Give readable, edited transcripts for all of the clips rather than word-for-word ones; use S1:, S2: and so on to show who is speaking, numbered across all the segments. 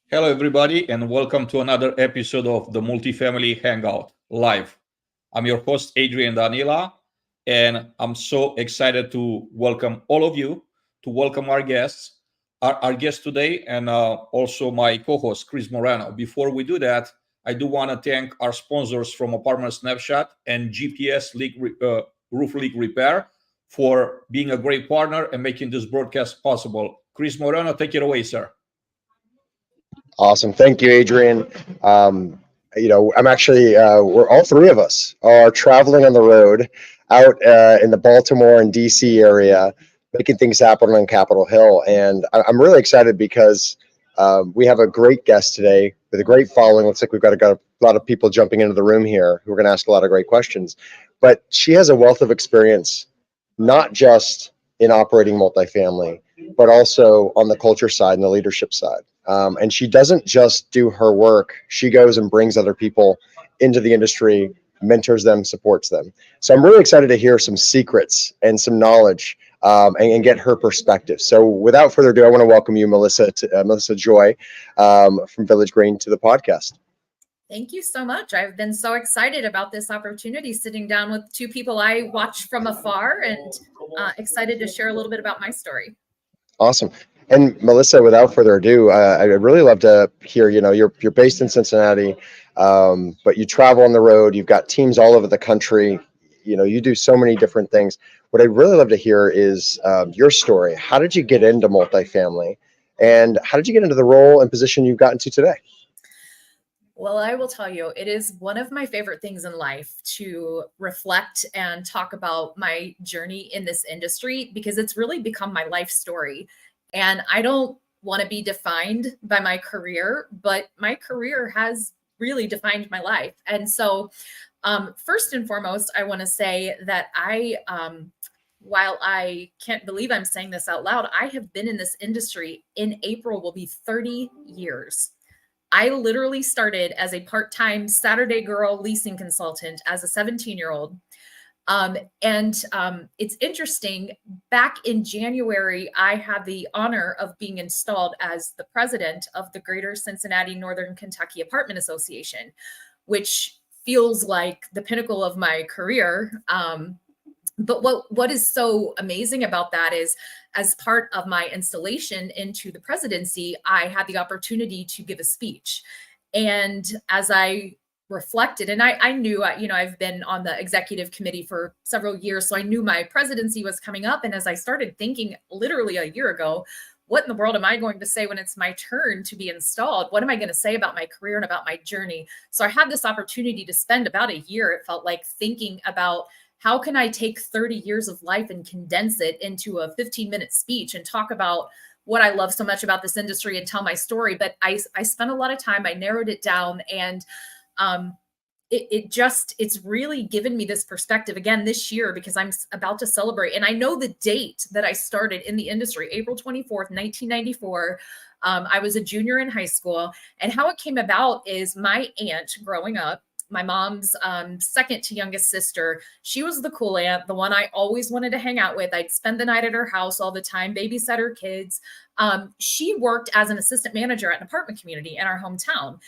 S1: Hello, everybody, and welcome to another episode of the Multifamily Hangout live. I'm your host, Adrian Danila, and I'm so excited to welcome all of you, to welcome our guests, our guest today, and also my co-host, Chris Morano. Before we do that, I do want to thank our sponsors from Apartment Snapshot and GPS Roof Leak Repair for being a great partner and making this broadcast possible. Chris Morano, take it away, sir.
S2: Awesome. Thank you, Adrian. I'm actually, we're all three of us are traveling on the road out in the Baltimore and DC area, making things happen on Capitol Hill. And I'm really excited because we have a great guest today with a great following. Looks like we've got a lot of people jumping into the room here who are going to ask a lot of great questions. But she has a wealth of experience, not just in operating multifamily, but also on the culture side and the leadership side. And she doesn't just do her work. She goes and brings other people into the industry, mentors them, supports them. So I'm really excited to hear some secrets and some knowledge and get her perspective. So without further ado, I want to welcome you, Melissa Joy from Village Green to the podcast.
S3: Thank you so much. I've been so excited about this opportunity, sitting down with two people I watch from afar, and excited to share a little bit about my story.
S2: Awesome. And Melissa, without further ado, I'd really love to hear, you're based in Cincinnati, but you travel on the road, you've got teams all over the country, you do so many different things. What I'd really love to hear is your story. How did you get into multifamily, and how did you get into the role and position you've gotten to today?
S3: Well, I will tell you, it is one of my favorite things in life to reflect and talk about my journey in this industry, because it's really become my life story. And I don't want to be defined by my career, but my career has really defined my life. And so first and foremost, I want to say that while I can't believe I'm saying this out loud, I have been in this industry. In April will be 30 years. I literally started as a part-time Saturday girl leasing consultant as a 17-year-old. It's interesting, back in January, I had the honor of being installed as the president of the Greater Cincinnati Northern Kentucky Apartment Association, which feels like the pinnacle of my career. But what is so amazing about that is, as part of my installation into the presidency, I had the opportunity to give a speech. And as I reflected, and I knew, I've been on the executive committee for several years, so I knew my presidency was coming up. And as I started thinking literally a year ago, what in the world am I going to say when it's my turn to be installed? What am I going to say about my career and about my journey? So I had this opportunity to spend about a year, it felt like, thinking about how can I take 30 years of life and condense it into a 15-minute speech and talk about what I love so much about this industry and tell my story. But I spent a lot of time, I narrowed it down, and it's really given me this perspective again this year, because I'm about to celebrate. And I know the date that I started in the industry, April 24th, 1994. I was a junior in high school. And how it came about is my aunt growing up, my mom's second to youngest sister. She was the cool aunt, the one I always wanted to hang out with. I'd spend the night at her house all the time, babysit her kids. She worked as an assistant manager at an apartment community in our hometown.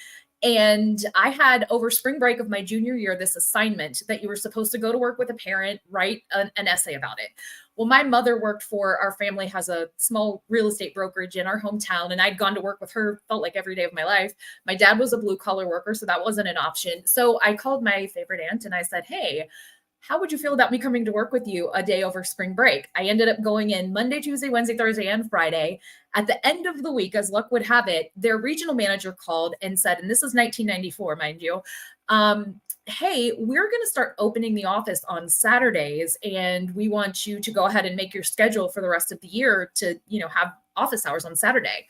S3: And I had, over spring break of my junior year, this assignment that you were supposed to go to work with a parent, write an essay about it. Well, my mother worked for, our family has a small real estate brokerage in our hometown, and I'd gone to work with her, felt like every day of my life. My dad was a blue collar worker, so that wasn't an option. So I called my favorite aunt and I said, hey, how would you feel about me coming to work with you a day over spring break? I ended up going in Monday, Tuesday, Wednesday, Thursday, and Friday. At the end of the week, as luck would have it, their regional manager called and said, and this is 1994, mind you, hey, we're going to start opening the office on Saturdays, and we want you to go ahead and make your schedule for the rest of the year to, have office hours on Saturday.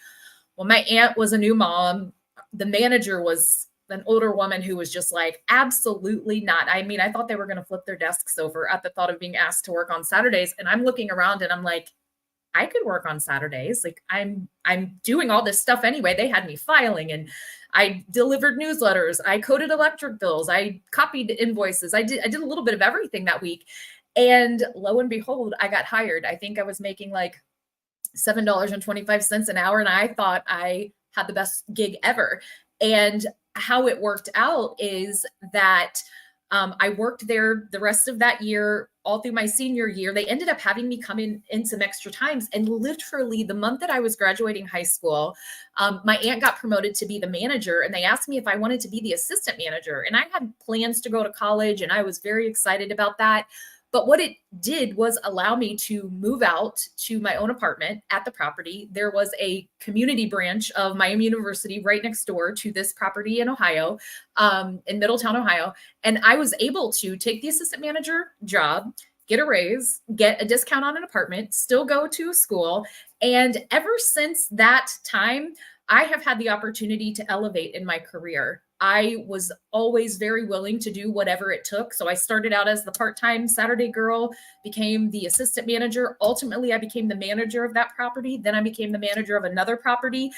S3: Well, my aunt was a new mom. The manager was an older woman who was just like, absolutely not. I mean, I thought they were going to flip their desks over at the thought of being asked to work on Saturdays. And I'm looking around and I'm like, I could work on Saturdays. Like I'm doing all this stuff anyway. They had me filing, and I delivered newsletters. I coded electric bills. I copied invoices. I did a little bit of everything that week. And lo and behold, I got hired. I think I was making like $7.25 an hour. And I thought I had the best gig ever. And how it worked out is that I worked there the rest of that year, all through my senior year. They ended up having me come in some extra times. And literally the month that I was graduating high school, my aunt got promoted to be the manager. And they asked me if I wanted to be the assistant manager. And I had plans to go to college and I was very excited about that. But what it did was allow me to move out to my own apartment at the property. There was a community branch of Miami University right next door to this property in Ohio, in Middletown, Ohio. And I was able to take the assistant manager job, get a raise, get a discount on an apartment, still go to school. And ever since that time, I have had the opportunity to elevate in my career. I was always very willing to do whatever it took. So I started out as the part-time Saturday girl, became the assistant manager. Ultimately, I became the manager of that property. Then I became the manager of another property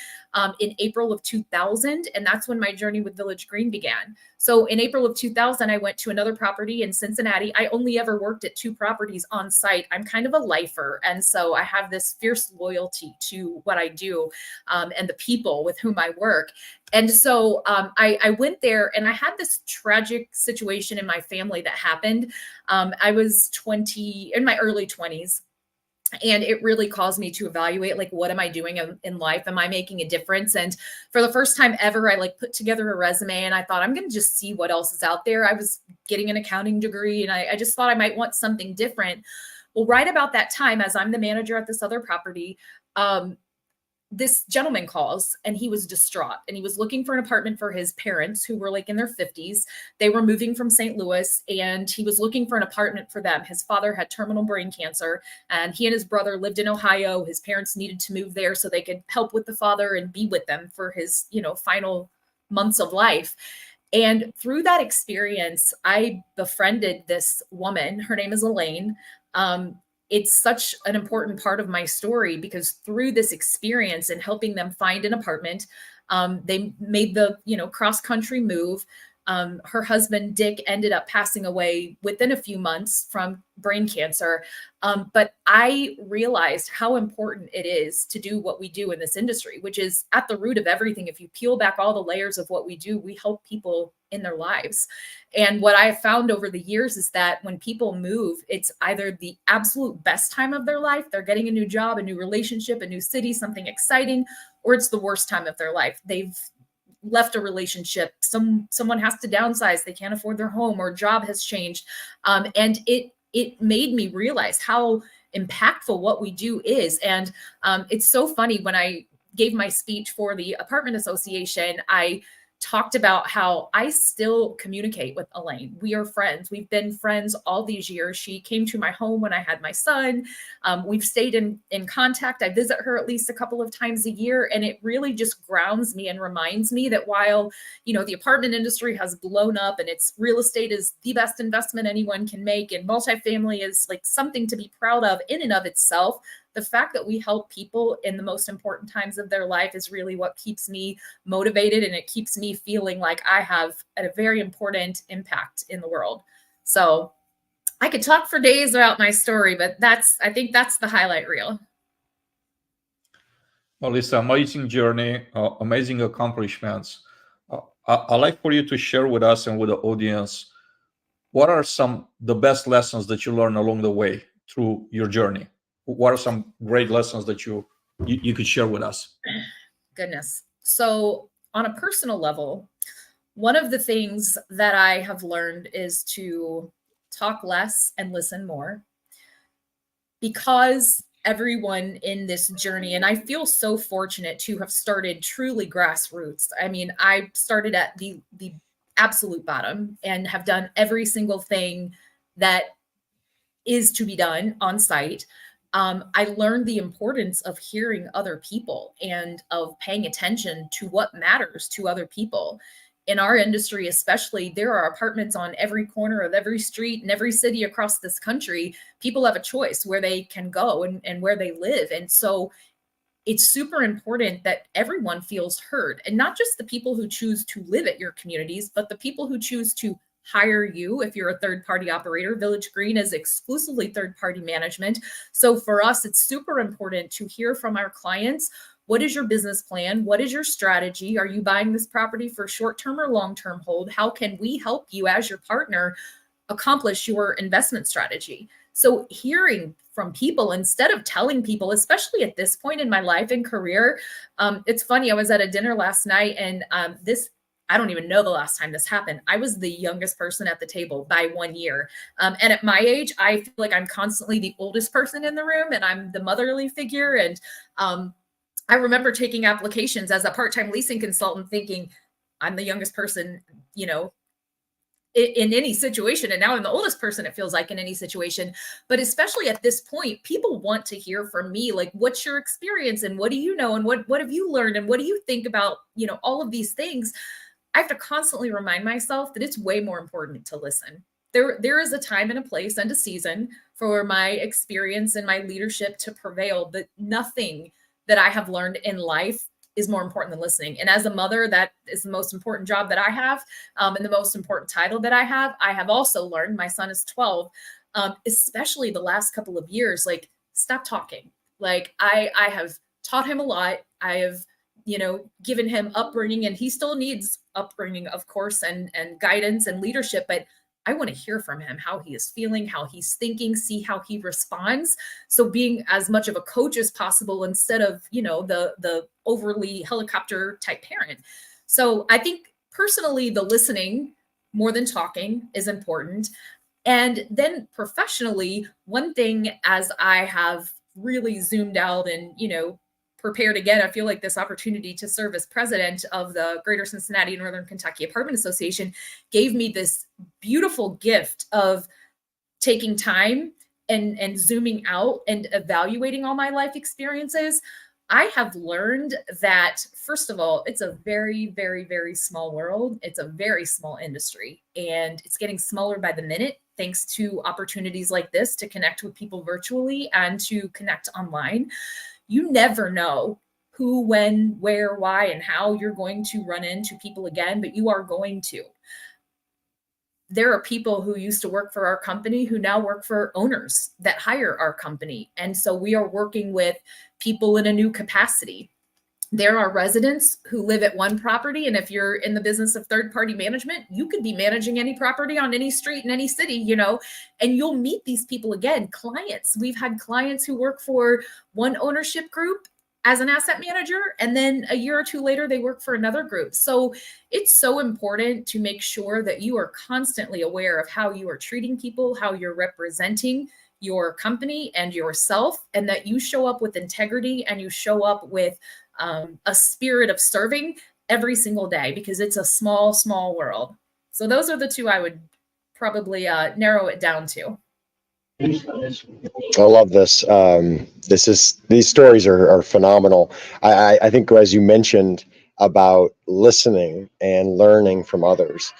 S3: in April of 2000. And that's when my journey with Village Green began. So in April of 2000, I went to another property in Cincinnati. I only ever worked at 2 properties on site. I'm kind of a lifer. And so I have this fierce loyalty to what I do and the people with whom I work. And so I went there and I had this tragic situation in my family that happened. I was 20, in my early 20s. And it really caused me to evaluate, like, what am I doing in life? Am I making a difference? And for the first time ever, I like put together a resume and I thought, I'm going to just see what else is out there. I was getting an accounting degree and I just thought I might want something different. Well, right about that time, as I'm the manager at this other property, this gentleman calls and he was distraught and he was looking for an apartment for his parents who were like in their 50s. They were moving from St. Louis and he was looking for an apartment for them. His father had terminal brain cancer and he and his brother lived in Ohio. His parents needed to move there so they could help with the father and be with them for his, final months of life. And through that experience, I befriended this woman. Her name is Elaine. It's such an important part of my story because through this experience and helping them find an apartment, they made the, cross-country move. Her husband, Dick, ended up passing away within a few months from brain cancer. But I realized how important it is to do what we do in this industry, which is at the root of everything. If you peel back all the layers of what we do, we help people in their lives. And what I have found over the years is that when people move, it's either the absolute best time of their life, they're getting a new job, a new relationship, a new city, something exciting, or it's the worst time of their life. They've left a relationship. Someone has to downsize. They can't afford their home or job has changed. And it made me realize how impactful what we do is. And it's so funny, when I gave my speech for the apartment association, I talked about how I still communicate with Elaine. We are friends. We've been friends all these years. She came to my home when I had my son. We've stayed in contact. I visit her at least a couple of times a year. And it really just grounds me and reminds me that while, the apartment industry has blown up and its real estate is the best investment anyone can make, and multifamily is like something to be proud of in and of itself, the fact that we help people in the most important times of their life is really what keeps me motivated. And it keeps me feeling like I have a very important impact in the world. So I could talk for days about my story, but I think that's the highlight reel.
S1: Well, it's an amazing journey, amazing accomplishments. I'd like for you to share with us and with the audience, what are the best lessons that you learned along the way through your journey? What are some great lessons that you could share with us?
S3: Goodness. So on a personal level, one of the things that I have learned is to talk less and listen more, because everyone in this journey, and I feel so fortunate to have started truly grassroots. I mean, I started at the absolute bottom and have done every single thing that is to be done on site. I learned the importance of hearing other people and of paying attention to what matters to other people. In our industry, especially, there are apartments on every corner of every street in every city across this country. People have a choice where they can go and where they live. And so it's super important that everyone feels heard, and not just the people who choose to live at your communities, but the people who choose to hire you if you're a third-party operator. Village Green is exclusively third-party management. So for us, it's super important to hear from our clients. What is your business plan? What is your strategy? Are you buying this property for short-term or long-term hold? How can we help you as your partner accomplish your investment strategy? So hearing from people instead of telling people, especially at this point in my life and career. It's funny, I was at a dinner last night and I don't even know the last time this happened. I was the youngest person at the table by 1 year. And at my age, I feel like I'm constantly the oldest person in the room and I'm the motherly figure. And I remember taking applications as a part-time leasing consultant thinking I'm the youngest person, in any situation. And now I'm the oldest person, it feels like, in any situation. But especially at this point, people want to hear from me, like, what's your experience and what do you know? And what have you learned? And what do you think about, all of these things? I have to constantly remind myself that it's way more important to listen. There is a time and a place and a season for my experience and my leadership to prevail, but nothing that I have learned in life is more important than listening. And as a mother, that is the most important job that I have, and the most important title that I have. I have also learned, my son is 12, especially the last couple of years, like, stop talking. Like I have taught him a lot. I have, given him upbringing, and he still needs upbringing, of course, and guidance and leadership, but I want to hear from him, how he is feeling, how he's thinking, see how he responds. So being as much of a coach as possible instead of, the overly helicopter type parent. So I think personally, the listening more than talking is important. And then professionally, one thing as I have really zoomed out and, prepared again, I feel like this opportunity to serve as president of the Greater Cincinnati and Northern Kentucky Apartment Association gave me this beautiful gift of taking time and zooming out and evaluating all my life experiences. I have learned that, first of all, it's a very, very, very small world. It's a very small industry, and it's getting smaller by the minute, thanks to opportunities like this to connect with people virtually and to connect online. You never know who, when, where, why, and how you're going to run into people again, but you are going to. There are people who used to work for our company who now work for owners that hire our company. And so we are working with people in a new capacity. There are residents who live at one property, and if you're in the business of third-party management, you could be managing any property on any street in any city, and you'll meet these people again. Clients, we've had clients who work for one ownership group as an asset manager, and then a year or two later, they work for another group. So it's so important to make sure that you are constantly aware of how you are treating people, how you're representing your company and yourself, and that you show up with integrity and you show up with a spirit of serving every single day, because it's a small, small world. So those are the two I would probably narrow it down to.
S2: I love this. These stories are phenomenal. I think, as you mentioned about listening and learning from others,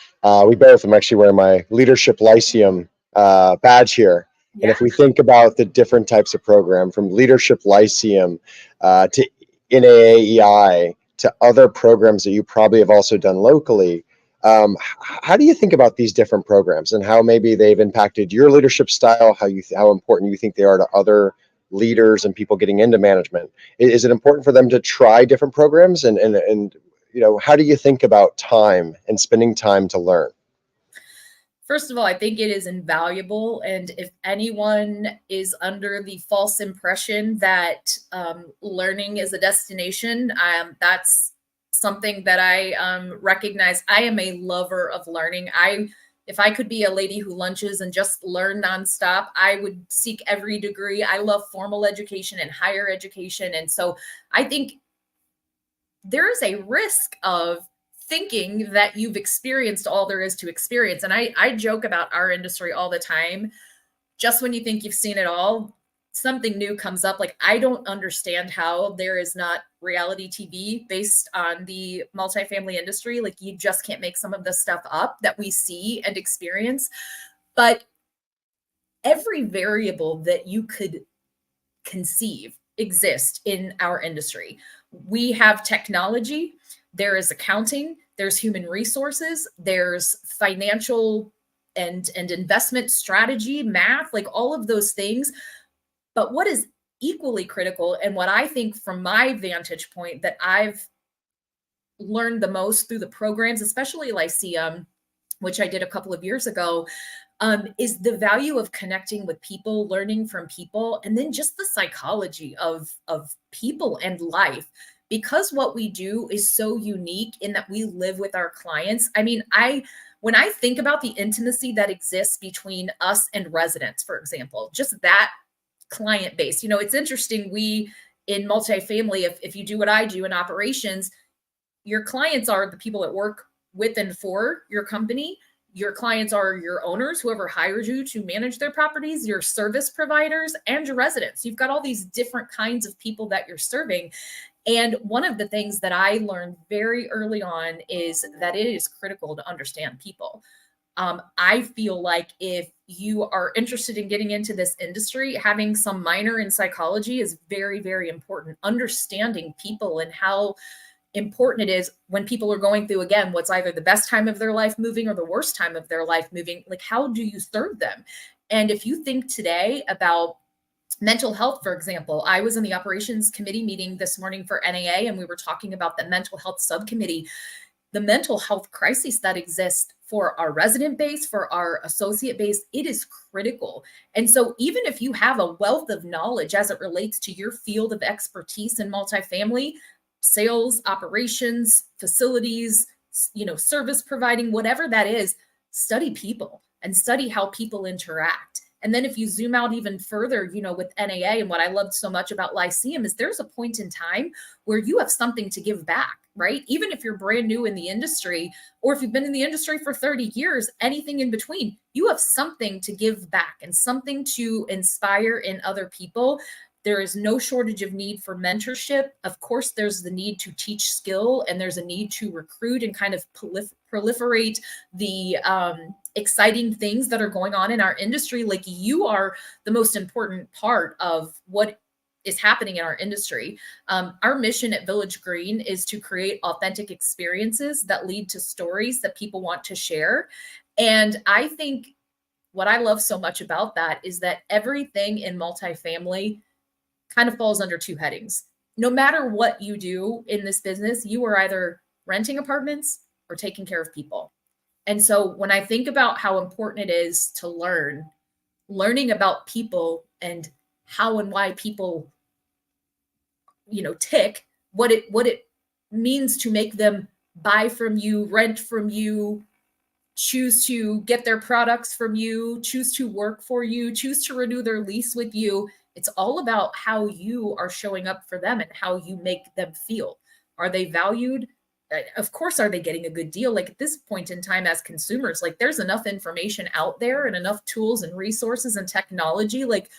S2: we both, I'm actually wearing my Leadership Lyceum badge here.
S3: Yeah.
S2: And if we think about the different types of program, from Leadership Lyceum to NAAEI to other programs that you probably have also done locally, how do you think about these different programs and how maybe they've impacted your leadership style, how important you think they are to other leaders and people getting into management? Is it important for them to try different programs, and how do you think about time and spending time to learn?
S3: First of all, I think it is invaluable. And if anyone is under the false impression that learning is a destination, that's something that I recognize. I am a lover of learning. If I could be a lady who lunches and just learn nonstop, I would seek every degree. I love formal education and higher education. And so I think there is a risk of thinking that you've experienced all there is to experience. And I joke about our industry all the time. Just when you think you've seen it all, something new comes up. Like, I don't understand how there is not reality TV based on the multifamily industry. Like, you just can't make some of the stuff up that we see and experience. But every variable that you could conceive exists in our industry. We have technology, there is accounting, there's human resources, there's financial and investment strategy, math, like all of those things. But what is equally critical, and what I think from my vantage point that I've learned the most through the programs, especially Lyceum, which I did a couple of years ago, is the value of connecting with people, learning from people, and then just the psychology of people and life. Because what we do is so unique in that we live with our clients. I mean, when I think about the intimacy that exists between us and residents, for example, just that client base, it's interesting. We in multifamily, if you do what I do in operations, your clients are the people that work with and for your company. Your clients are your owners, whoever hired you to manage their properties, your service providers, and your residents. You've got all these different kinds of people that you're serving. And one of the things that I learned very early on is that it is critical to understand people. I feel like if you are interested in getting into this industry, having some minor in psychology is very, very important. Understanding people and how important it is when people are going through, again, what's either the best time of their life moving or the worst time of their life moving, like how do you serve them? And if you think today about mental health, for example, I was in the operations committee meeting this morning for NAA, and we were talking about the mental health subcommittee, the mental health crisis that exists for our resident base, for our associate base. It is critical. And so even if you have a wealth of knowledge as it relates to your field of expertise in multifamily, sales, operations, facilities, service providing, whatever that is, study people and study how people interact. And then if you zoom out even further, with NAA, and what I loved so much about Lyceum is there's a point in time where you have something to give back, right? Even if you're brand new in the industry, or if you've been in the industry for 30 years, anything in between, you have something to give back and something to inspire in other people. There is no shortage of need for mentorship. Of course, there's the need to teach skill, and there's a need to recruit and kind of proliferate the exciting things that are going on in our industry. Like, you are the most important part of what is happening in our industry. Our mission at Village Green is to create authentic experiences that lead to stories that people want to share. And I think what I love so much about that is that everything in multifamily kind of falls under two headings. No matter what you do in this business, you are either renting apartments or taking care of people. And so when I think about how important it is to learning about people and how and why people, tick, what it means to make them buy from you, rent from you, choose to get their products from you, choose to work for you, choose to renew their lease with you. It's all about how you are showing up for them and how you make them feel. Are they valued? Of course, are they getting a good deal? Like, at this point in time as consumers, like, there's enough information out there and enough tools and resources and technology. Like,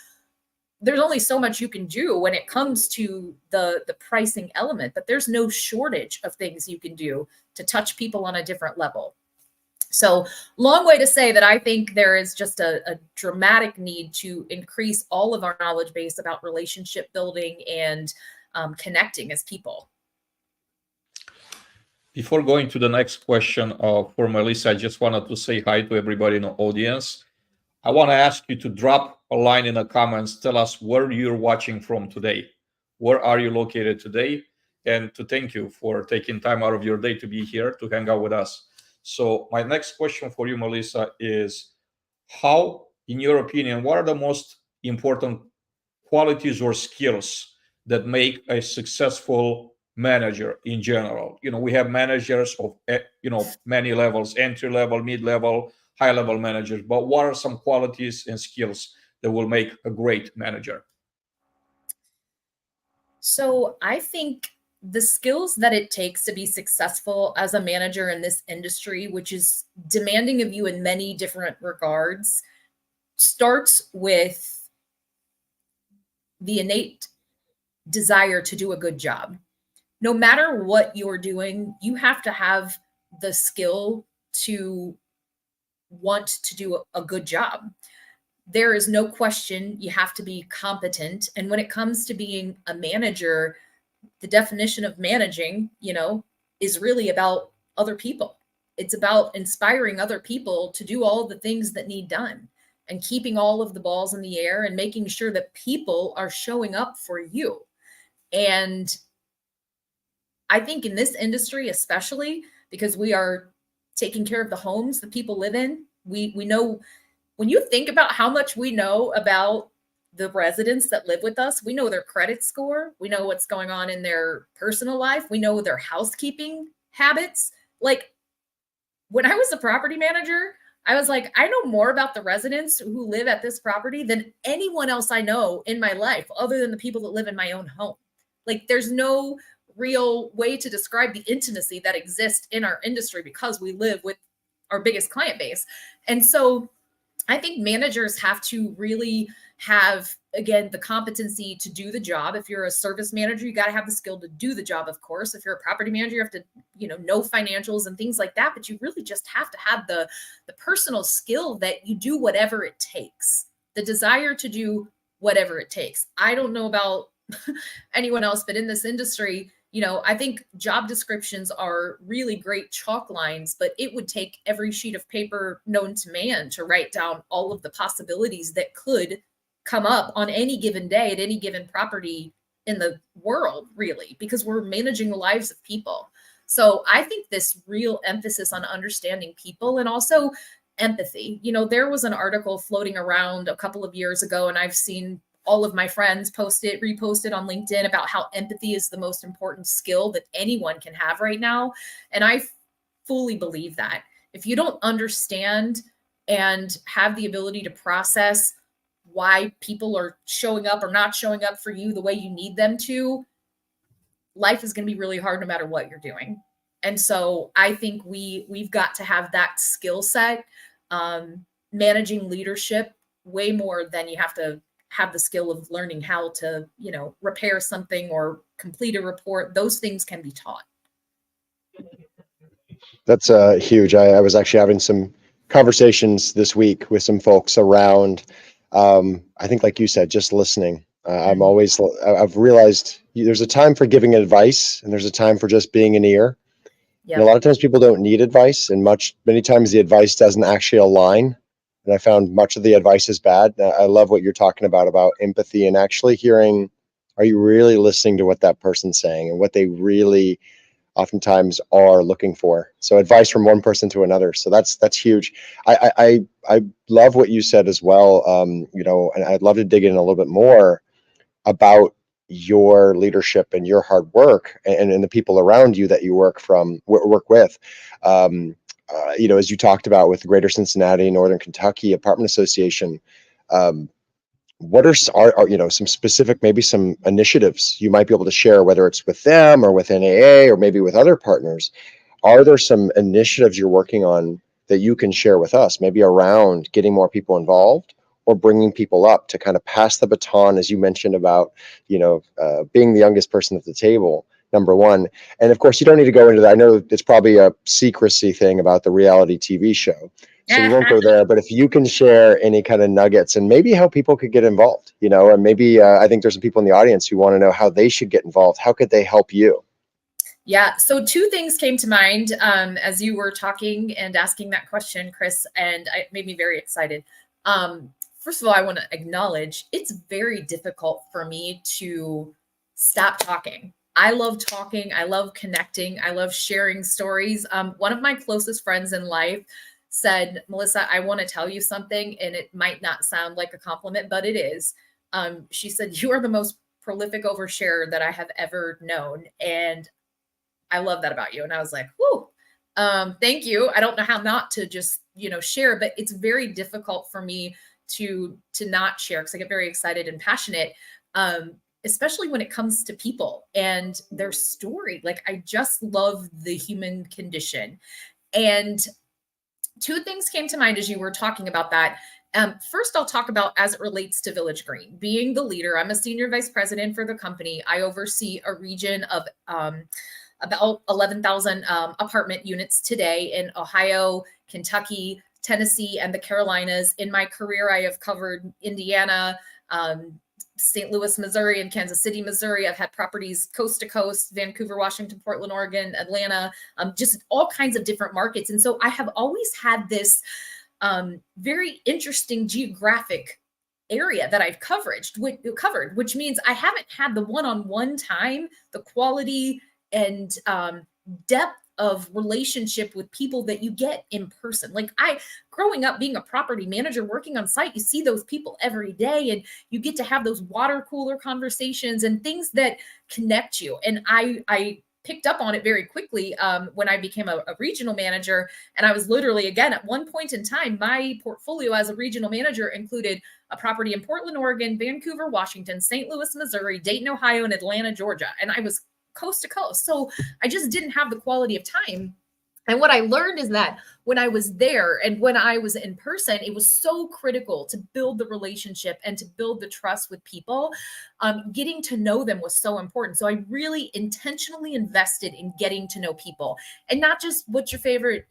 S3: there's only so much you can do when it comes to the pricing element, but there's no shortage of things you can do to touch people on a different level. So, long way to say that I think there is just a dramatic need to increase all of our knowledge base about relationship building and connecting as people.
S1: Before going to the next question for Melissa, I just wanted to say hi to everybody in the audience. I want to ask you to drop a line in the comments. Tell us where you're watching from today. Where are you located today? And to thank you for taking time out of your day to be here to hang out with us. So my next question for you, Melissa, is how, in your opinion, what are the most important qualities or skills that make a successful manager in general? We have managers of, many levels, entry level, mid level, high level managers, but what are some qualities and skills that will make a great manager?
S3: So I think the skills that it takes to be successful as a manager in this industry, which is demanding of you in many different regards, starts with the innate desire to do a good job. No matter what you're doing, you have to have the skill to want to do a good job. There is no question you have to be competent. And when it comes to being a manager, the definition of managing, is really about other people. It's about inspiring other people to do all the things that need done and keeping all of the balls in the air and making sure that people are showing up for you. And I think in this industry, especially because we are taking care of the homes that people live in, we know, when you think about how much we know about the residents that live with us, we know their credit score, we know what's going on in their personal life, we know their housekeeping habits. Like, when I was a property manager, I was like, I know more about the residents who live at this property than anyone else I know in my life, other than the people that live in my own home. Like, there's no real way to describe the intimacy that exists in our industry because we live with our biggest client base. And so I think managers have to really have, again, the competency to do the job. If you're a service manager, you got to have the skill to do the job, of course. If you're a property manager, you have to, know financials and things like that, but you really just have to have the personal skill that you do whatever it takes, the desire to do whatever it takes. I don't know about anyone else, but in this industry, I think job descriptions are really great chalk lines, but it would take every sheet of paper known to man to write down all of the possibilities that could come up on any given day at any given property in the world, really, because we're managing the lives of people. So I think this real emphasis on understanding people and also empathy. There was an article floating around a couple of years ago, and I've seen all of my friends reposted on LinkedIn about how empathy is the most important skill that anyone can have right now. And I fully believe that. If you don't understand and have the ability to process why people are showing up or not showing up for you the way you need them to, life is going to be really hard no matter what you're doing. And so I think we've got to have that skill set, managing leadership way more than you have to have the skill of learning how to, repair something or complete a report. Those things can be taught.
S2: That's huge. I was actually having some conversations this week with some folks around, I think, like you said, just listening. I've realized there's a time for giving advice and there's a time for just being an ear.
S3: Yep.
S2: And a lot of times people don't need advice, and many times the advice doesn't actually align. And I found much of the advice is bad. I love what you're talking about empathy and actually hearing, are you really listening to what that person's saying and what they really oftentimes are looking for? So advice from one person to another. So that's huge. I love what you said as well. And I'd love to dig in a little bit more about your leadership and your hard work and the people around you that you work with. As you talked about with the Greater Cincinnati, Northern Kentucky Apartment Association, what are some specific, maybe some initiatives you might be able to share, whether it's with them or with NAA or maybe with other partners? Are there some initiatives you're working on that you can share with us, maybe around getting more people involved or bringing people up to kind of pass the baton, as you mentioned about, being the youngest person at the table, number one. And of course, you don't need to go into that. I know it's probably a secrecy thing about the reality TV show, so we won't go there. But if you can share any kind of nuggets and maybe how people could get involved, and maybe I think there's some people in the audience who want to know how they should get involved. How could they help you?
S3: Yeah. So two things came to mind as you were talking and asking that question, Chris, and it made me very excited. First of all, I want to acknowledge it's very difficult for me to stop talking. I love talking. I love connecting. I love sharing stories. One of my closest friends in life said, Melissa, I want to tell you something, and it might not sound like a compliment, but it is. She said, you are the most prolific oversharer that I have ever known. And I love that about you. And I was like, whoo, thank you. I don't know how not to just, share, but it's very difficult for me to not share because I get very excited and passionate, especially when it comes to people and their story. Like, I just love the human condition. And two things came to mind as you were talking about that. First, I'll talk about as it relates to Village Green. Being the leader, I'm a senior vice president for the company. I oversee a region of about 11,000 apartment units today in Ohio, Kentucky, Tennessee, and the Carolinas. In my career, I have covered Indiana, St. Louis, Missouri, and Kansas City, Missouri. I've had properties coast to coast, Vancouver, Washington, Portland, Oregon, Atlanta, just all kinds of different markets. And so I have always had this very interesting geographic area that I've covered, which means I haven't had the one-on-one time, the quality and depth of relationship with people that you get in person. Like growing up being a property manager, working on site, you see those people every day and you get to have those water cooler conversations and things that connect you. And I picked up on it very quickly when I became a regional manager. And I was literally, again, at one point in time, my portfolio as a regional manager included a property in Portland, Oregon, Vancouver, Washington, St. Louis, Missouri, Dayton, Ohio, and Atlanta, Georgia. And I was coast to coast. So I just didn't have the quality of time. And what I learned is that when I was there and when I was in person, it was so critical to build the relationship and to build the trust with people. Getting to know them was so important. So I really intentionally invested in getting to know people, and not just what's your favorite,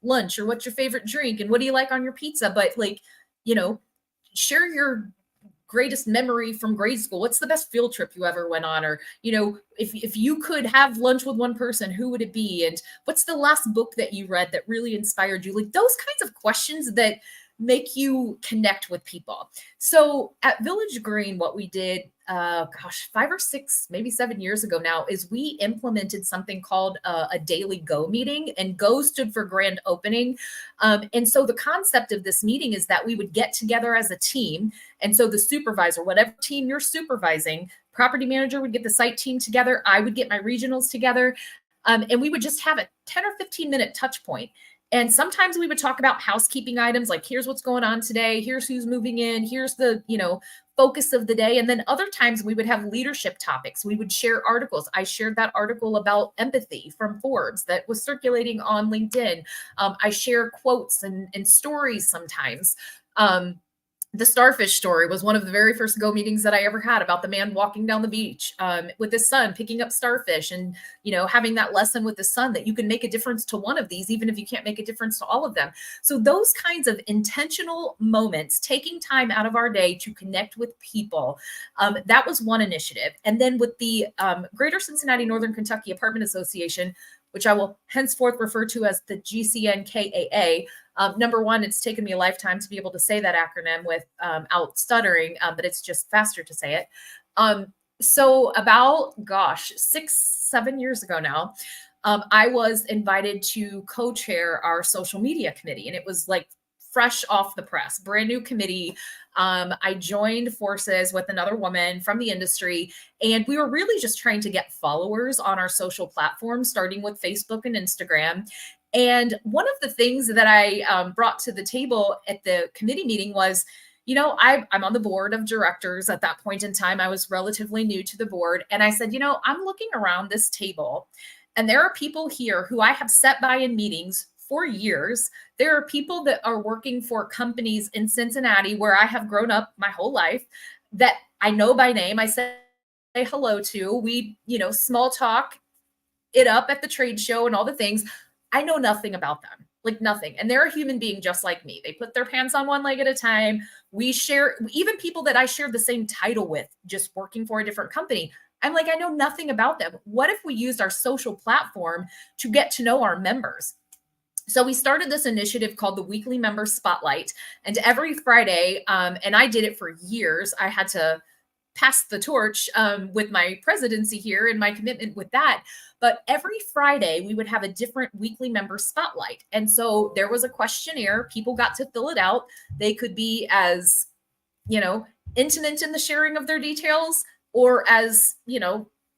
S3: lunch, or what's your favorite drink and what do you like on your pizza, but like, share your greatest memory from grade school. What's the best field trip you ever went on? Or, if you could have lunch with one person, who would it be? And what's the last book that you read that really inspired you? Like those kinds of questions that make you connect with people. So at Village Green, what we did, 5 or 6, maybe 7 years ago now, is we implemented something called a daily GO meeting, and GO stood for grand opening. And so the concept of this meeting is that we would get together as a team. And so the supervisor, whatever team you're supervising, property manager would get the site team together. I would get my regionals together. And we would just have a 10 or 15 minute touch point. And sometimes we would talk about housekeeping items, like here's what's going on today, here's who's moving in, here's the, focus of the day. And then other times we would have leadership topics. We would share articles. I shared that article about empathy from Forbes that was circulating on LinkedIn. I share quotes and stories sometimes. The starfish story was one of the very first GO meetings that I ever had, about the man walking down the beach with his son, picking up starfish, and, having that lesson with his son that you can make a difference to one of these, even if you can't make a difference to all of them. So those kinds of intentional moments, taking time out of our day to connect with people, that was one initiative. And then with the Greater Cincinnati Northern Kentucky Apartment Association, which I will henceforth refer to as the GCNKAA. Number one, it's taken me a lifetime to be able to say that acronym without stuttering, but it's just faster to say it. So about, 6-7 years ago now, I was invited to co-chair our social media committee, and it was like fresh off the press, brand new committee. I joined forces with another woman from the industry, and we were really just trying to get followers on our social platforms, starting with Facebook and Instagram. And one of the things that I brought to the table at the committee meeting was, I'm on the board of directors. At that point in time, I was relatively new to the board. And I said, I'm looking around this table, and there are people here who I have sat by in meetings for years. There are people that are working for companies in Cincinnati where I have grown up my whole life that I know by name. I say hello to. We, small talk it up at the trade show and all the things. I know nothing about them, like nothing. And they're a human being just like me. They put their pants on one leg at a time. We share, even people that I shared the same title with, just working for a different company. I'm like, I know nothing about them. What if we used our social platform to get to know our members? So we started this initiative called the Weekly Member Spotlight. And every Friday, and I did it for years, I had to pass the torch with my presidency here and my commitment with that. But every Friday, we would have a different weekly member spotlight. And so there was a questionnaire. People got to fill it out. They could be as, intimate in the sharing of their details, or as,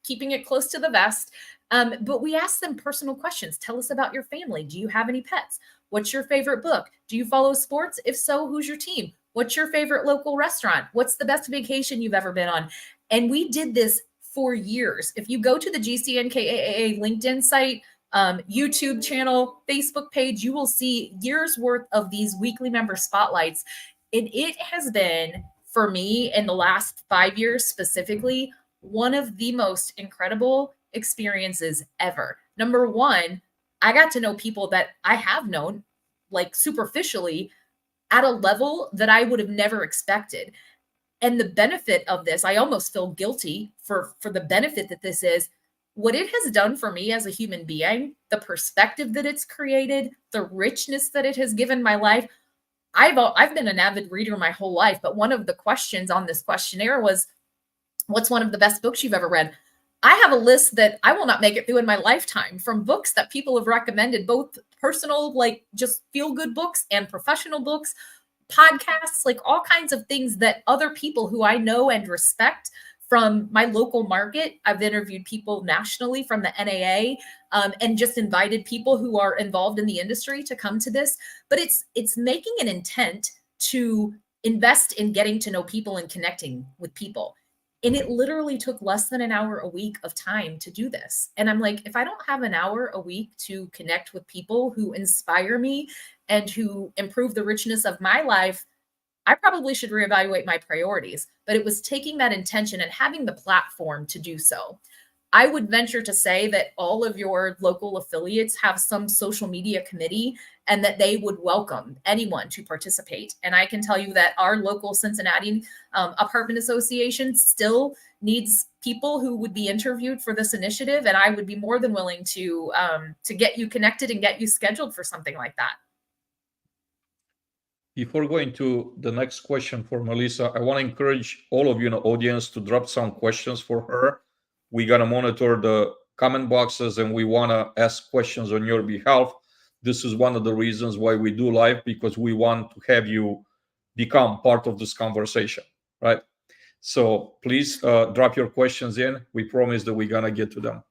S3: keeping it close to the vest. But we asked them personal questions. Tell us about your family. Do you have any pets? What's your favorite book? Do you follow sports? If so, who's your team? What's your favorite local restaurant? What's the best vacation you've ever been on? And we did this for years. If you go to the GCNKAA LinkedIn site, YouTube channel, Facebook page, you will see years worth of these weekly member spotlights. And it has been, for me, in the last 5 years specifically, one of the most incredible experiences ever. Number one, I got to know people that I have known, like superficially, at a level that I would have never expected. And the benefit of this, I almost feel guilty for the benefit that this is, what it has done for me as a human being, the perspective that it's created, the richness that it has given my life. I've been an avid reader my whole life, but one of the questions on this questionnaire was, what's one of the best books you've ever read? I have a list that I will not make it through in my lifetime, from books that people have recommended, both personal, like just feel good books, and professional books, podcasts, like all kinds of things that other people who I know and respect from my local market. I've interviewed people nationally from the NAA, and just invited people who are involved in the industry to come to this. But it's making an intent to invest in getting to know people and connecting with people. And it literally took less than an hour a week of time to do this. And I'm like, if I don't have an hour a week to connect with people who inspire me and who improve the richness of my life, I probably should reevaluate my priorities. But it was taking that intention and having the platform to do so. I would venture to say that all of your local affiliates have some social media committee, and that they would welcome anyone to participate. And I can tell you that our local Cincinnati Apartment Association still needs people who would be interviewed for this initiative. And I would be more than willing to get you connected and get you scheduled for something like that.
S1: Before going to the next question for Melissa, I want to encourage all of you in the audience to drop some questions for her. We're going to monitor the comment boxes, and we want to ask questions on your behalf. This is one of the reasons why we do live, because we want to have you become part of this conversation, right? So please drop your questions in. We promise that we're going to get to them.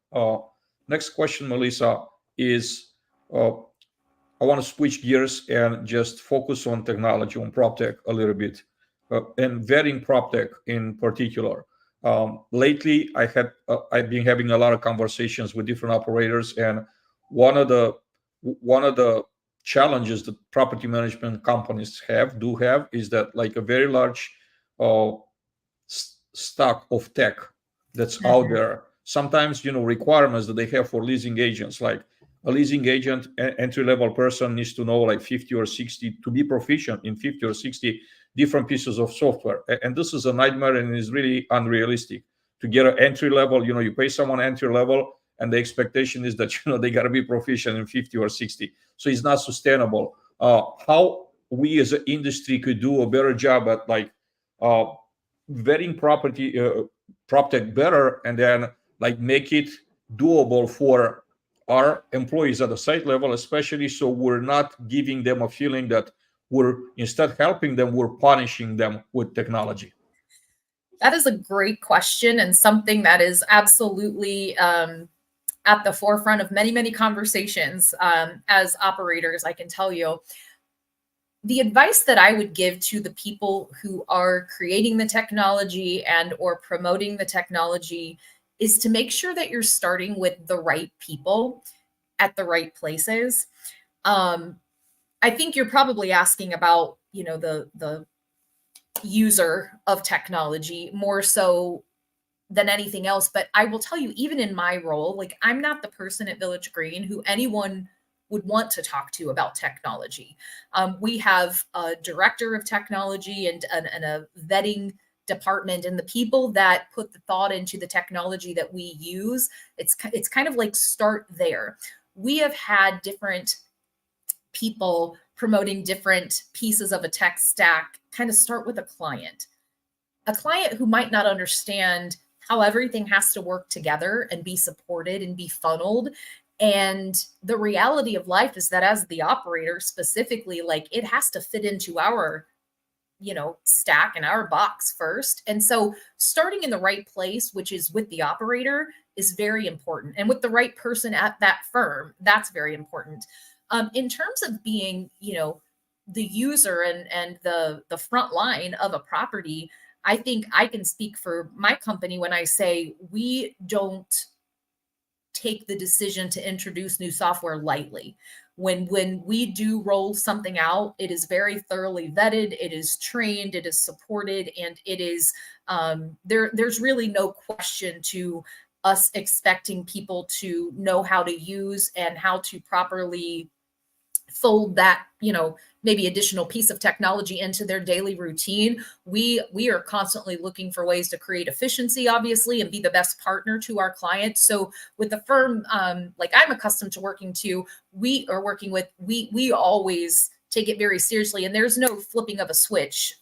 S1: Next question, Melissa, is I want to switch gears and just focus on technology, on prop tech a little bit, and vetting prop tech in particular. Lately, I've been having a lot of conversations with different operators, and one of the challenges that property management companies do have is that, like, a very large stock of tech that's out there. Sometimes, requirements that they have for leasing agents, like a leasing agent, entry-level person needs to know like 50 or 60 to be proficient in 50 or 60 different pieces of software. And this is a nightmare, and is really unrealistic to get an entry level. You pay someone entry level, and the expectation is that, they got to be proficient in 50 or 60. So it's not sustainable. How we as an industry could do a better job at, like, vetting prop tech better, and then, like, make it doable for our employees at the site level, especially, so we're not giving them a feeling that we're, instead helping them, we're punishing them with technology.
S3: That is a great question, and something that is absolutely at the forefront of many, many conversations as operators. I can tell you, the advice that I would give to the people who are creating the technology and or promoting the technology is to make sure that you're starting with the right people at the right places. I think you're probably asking about, the user of technology more so than anything else. But I will tell you, even in my role, like, I'm not the person at Village Green who anyone would want to talk to about technology. We have a director of technology and a vetting department, and the people that put the thought into the technology that we use, it's kind of like, start there. We have had different people promoting different pieces of a tech stack kind of start with a client who might not understand how everything has to work together and be supported and be funneled. And the reality of life is that, as the operator specifically, like, it has to fit into our stack and our box first. And so starting in the right place, which is with the operator, is very important. And with the right person at that firm, that's very important. In terms of being, the user and the front line of a property, I think I can speak for my company when I say we don't take the decision to introduce new software lightly. When we do roll something out, it is very thoroughly vetted, it is trained, it is supported, and it is there's really no question to us expecting people to know how to use and how to properly fold that, maybe additional piece of technology into their daily routine. We are constantly looking for ways to create efficiency, obviously, and be the best partner to our clients. So with the firm, like I'm accustomed to working to, we are working with, we always take it very seriously, and there's no flipping of a switch.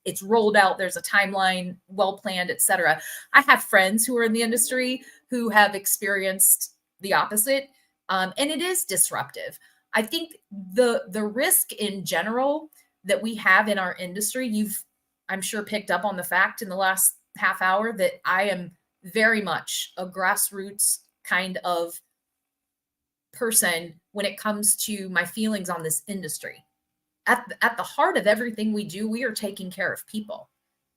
S3: It's rolled out. There's a timeline, well planned, etc. I have friends who are in the industry who have experienced the opposite, and it is disruptive. I think the risk in general that we have in our industry, I'm sure picked up on the fact in the last half hour that I am very much a grassroots kind of person when it comes to my feelings on this industry. At the heart of everything we do, we are taking care of people.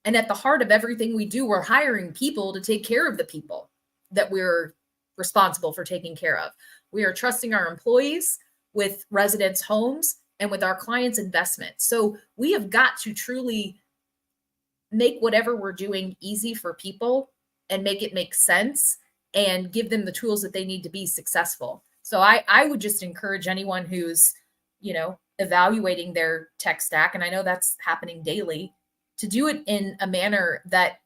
S3: And at the heart of everything we do, we're hiring people to take care of the people that we're responsible for taking care of. We are trusting our employees with residents' homes and with our clients' investments. So we have got to truly make whatever we're doing easy for people and make it make sense and give them the tools that they need to be successful. So I would just encourage anyone who's, evaluating their tech stack, and I know that's happening daily, to do it in a manner that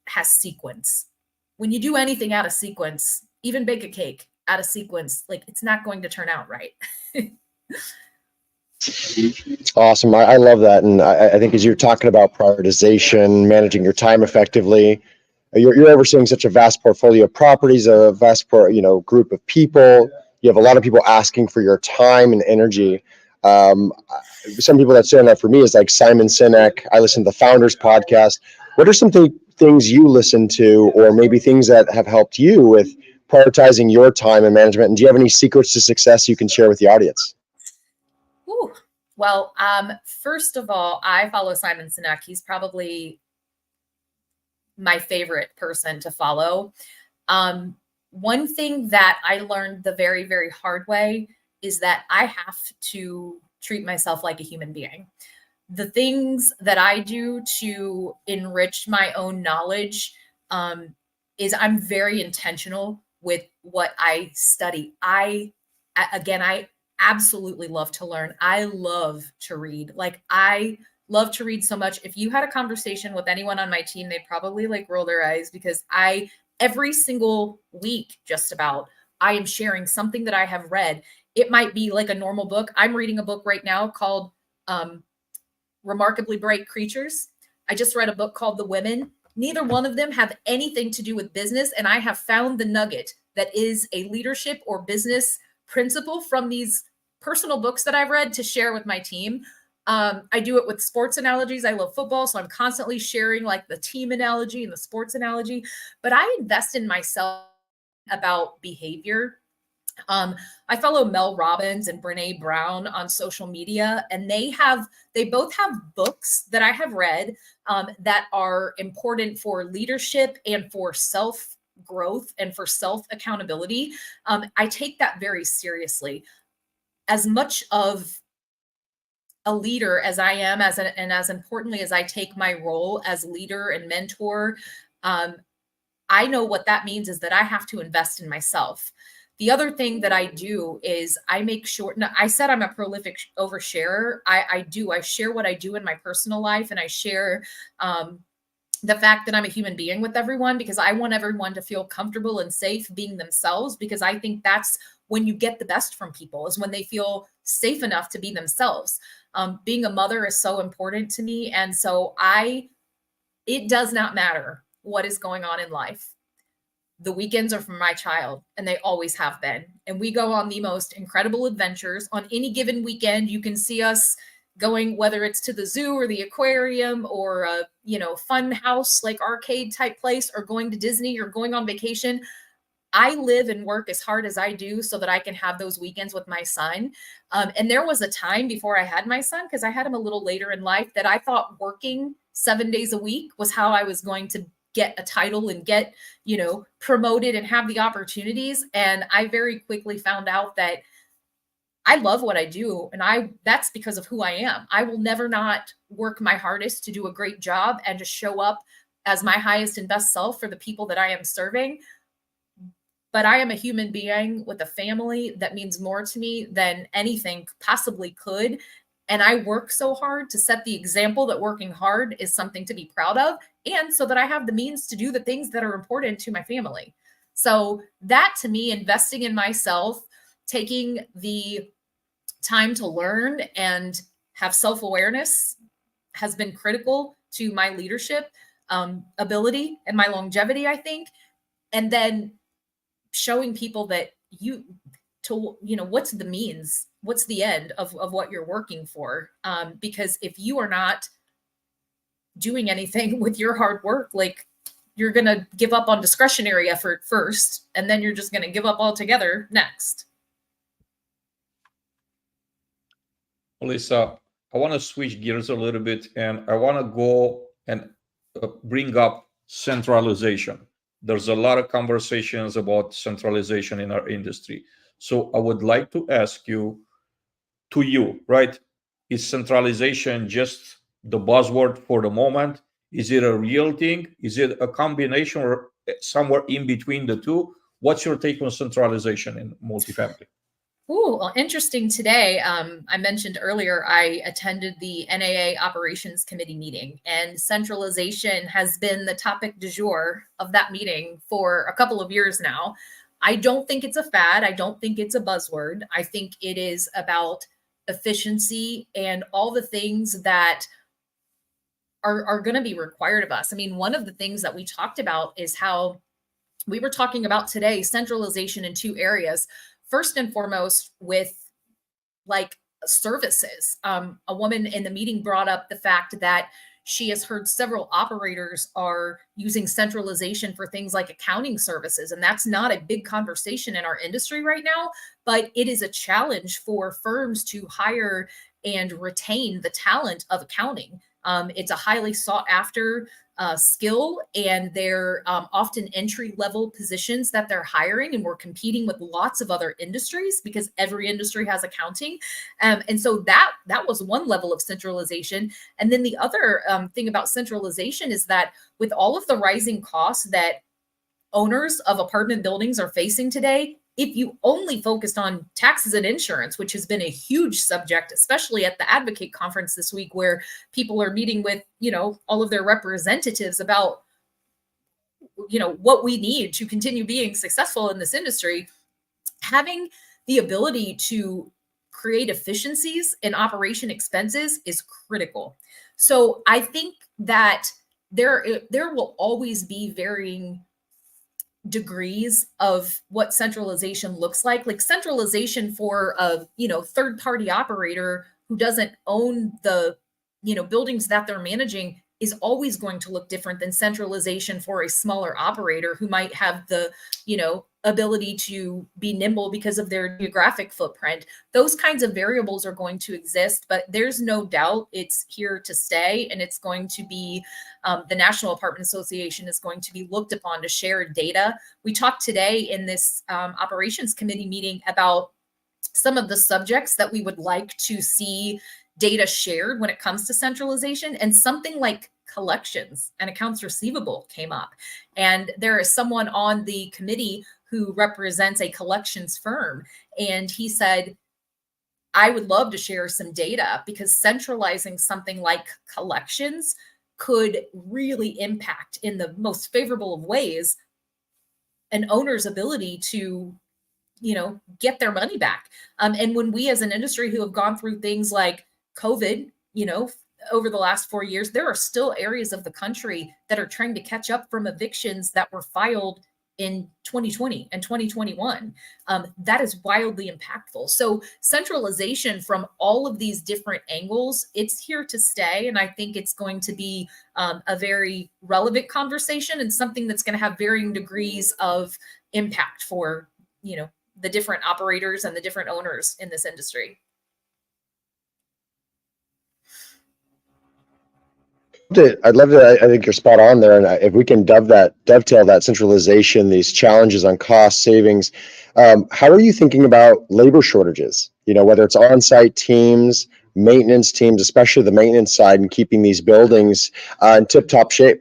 S3: has sequence. When you do anything out of sequence, even bake a cake out of sequence, like it's not going to turn out right.
S2: Awesome. I love that. And I think as you're talking about prioritization, managing your time effectively, you're overseeing such a vast portfolio of properties, a vast, group of people. You have a lot of people asking for your time and energy. Some people that stand out for me is like Simon Sinek. I listen to the Founders podcast. What are some things you listen to, or maybe things that have helped you with prioritizing your time and management? And do you have any secrets to success you can share with the audience?
S3: Ooh. Well, first of all, I follow Simon Sinek. He's probably my favorite person to follow. One thing that I learned the very, very hard way is that I have to treat myself like a human being. The things that I do to enrich my own knowledge is I'm very intentional with what I study. I absolutely love to learn. I love to read. Like I love to read so much. If you had a conversation with anyone on my team, they'd probably like roll their eyes because every single week, just about, I am sharing something that I have read. It might be like a normal book. I'm reading a book right now called Remarkably Bright Creatures. I just read a book called The Women. Neither one of them have anything to do with business. And I have found the nugget that is a leadership or business principle from these personal books that I've read to share with my team. I do it with sports analogies. I love football, so I'm constantly sharing like the team analogy and the sports analogy, but I invest in myself about behavior. I follow Mel Robbins and Brene Brown on social media, and they both have books that I have read that are important for leadership and for self growth and for self accountability. I take that very seriously. As much of a leader as I am, and as importantly as I take my role as leader and mentor, I know what that means is that I have to invest in myself. The other thing that I do is I make sure, now, I said I'm a prolific oversharer. I share what I do in my personal life, and I share the fact that I'm a human being with everyone, because I want everyone to feel comfortable and safe being themselves, because I think that's when you get the best from people, is when they feel safe enough to be themselves. Being a mother is so important to me. And so it does not matter what is going on in life. The weekends are for my child, and they always have been. And we go on the most incredible adventures. On any given weekend, you can see us going, whether it's to the zoo or the aquarium or a, fun house, like arcade type place, or going to Disney or going on vacation. I live and work as hard as I do so that I can have those weekends with my son. And there was a time before I had my son, because I had him a little later in life, that I thought working 7 days a week was how I was going to get a title and get, promoted and have the opportunities. And I very quickly found out that I love what I do. And that's because of who I am. I will never not work my hardest to do a great job and to show up as my highest and best self for the people that I am serving. but I am a human being with a family that means more to me than anything possibly could. And I work so hard to set the example that working hard is something to be proud of, and so that I have the means to do the things that are important to my family. So that, to me, investing in myself, taking the time to learn and have self-awareness has been critical to my leadership ability and my longevity, I think. And then showing people that what's the means, what's the end of what you're working for. Because if you are not doing anything with your hard work, like, you're going to give up on discretionary effort first, and then you're just going to give up altogether next.
S1: Lisa, I want to switch gears a little bit, and I want to go and bring up centralization. There's a lot of conversations about centralization in our industry. So I would like to ask you, right? Is centralization just the buzzword for the moment? Is it a real thing? Is it a combination or somewhere in between the two? What's your take on centralization in multifamily?
S3: Ooh, well, interesting today. I mentioned earlier, I attended the NAA Operations Committee meeting, and centralization has been the topic du jour of that meeting for a couple of years now. I don't think it's a fad. I don't think it's a buzzword. I think it is about efficiency and all the things that are going to be required of us. I mean, one of the things that we talked about is how we were talking about today, centralization in two areas. First and foremost, with like services. A woman in the meeting brought up the fact that she has heard several operators are using centralization for things like accounting services. And that's not a big conversation in our industry right now, but it is a challenge for firms to hire and retain the talent of accounting. It's a highly sought after skill, and they're often entry level positions that they're hiring, and we're competing with lots of other industries because every industry has accounting. And so that was one level of centralization. And then the other thing about centralization is that with all of the rising costs that owners of apartment buildings are facing today, if you only focused on taxes and insurance, which has been a huge subject, especially at the Advocate Conference this week, where people are meeting with, all of their representatives about, what we need to continue being successful in this industry, having the ability to create efficiencies in operation expenses is critical. So I think that there will always be varying degrees of what centralization looks like centralization for a third party operator who doesn't own the buildings that they're managing is always going to look different than centralization for a smaller operator who might have the ability to be nimble because of their geographic footprint. Those kinds of variables are going to exist, but there's no doubt it's here to stay, and it's going to be the National Apartment Association is going to be looked upon to share data. We talked today in this operations committee meeting about some of the subjects that we would like to see data shared when it comes to centralization, and something like collections and accounts receivable came up. And there is someone on the committee who represents a collections firm, and he said, I would love to share some data because centralizing something like collections could really impact in the most favorable of ways an owner's ability to get their money back. And when we as an industry who have gone through things like COVID, over the last 4 years, there are still areas of the country that are trying to catch up from evictions that were filed in 2020 and 2021. That is wildly impactful. So centralization from all of these different angles, it's here to stay. And I think it's going to be a very relevant conversation, and something that's going to have varying degrees of impact for, the different operators and the different owners in this industry.
S2: I'd love to. I think you're spot on there, and if we can dovetail that centralization, these challenges on cost savings, how are you thinking about labor shortages? Whether it's on-site teams, maintenance teams, especially the maintenance side, and keeping these buildings in tip-top shape.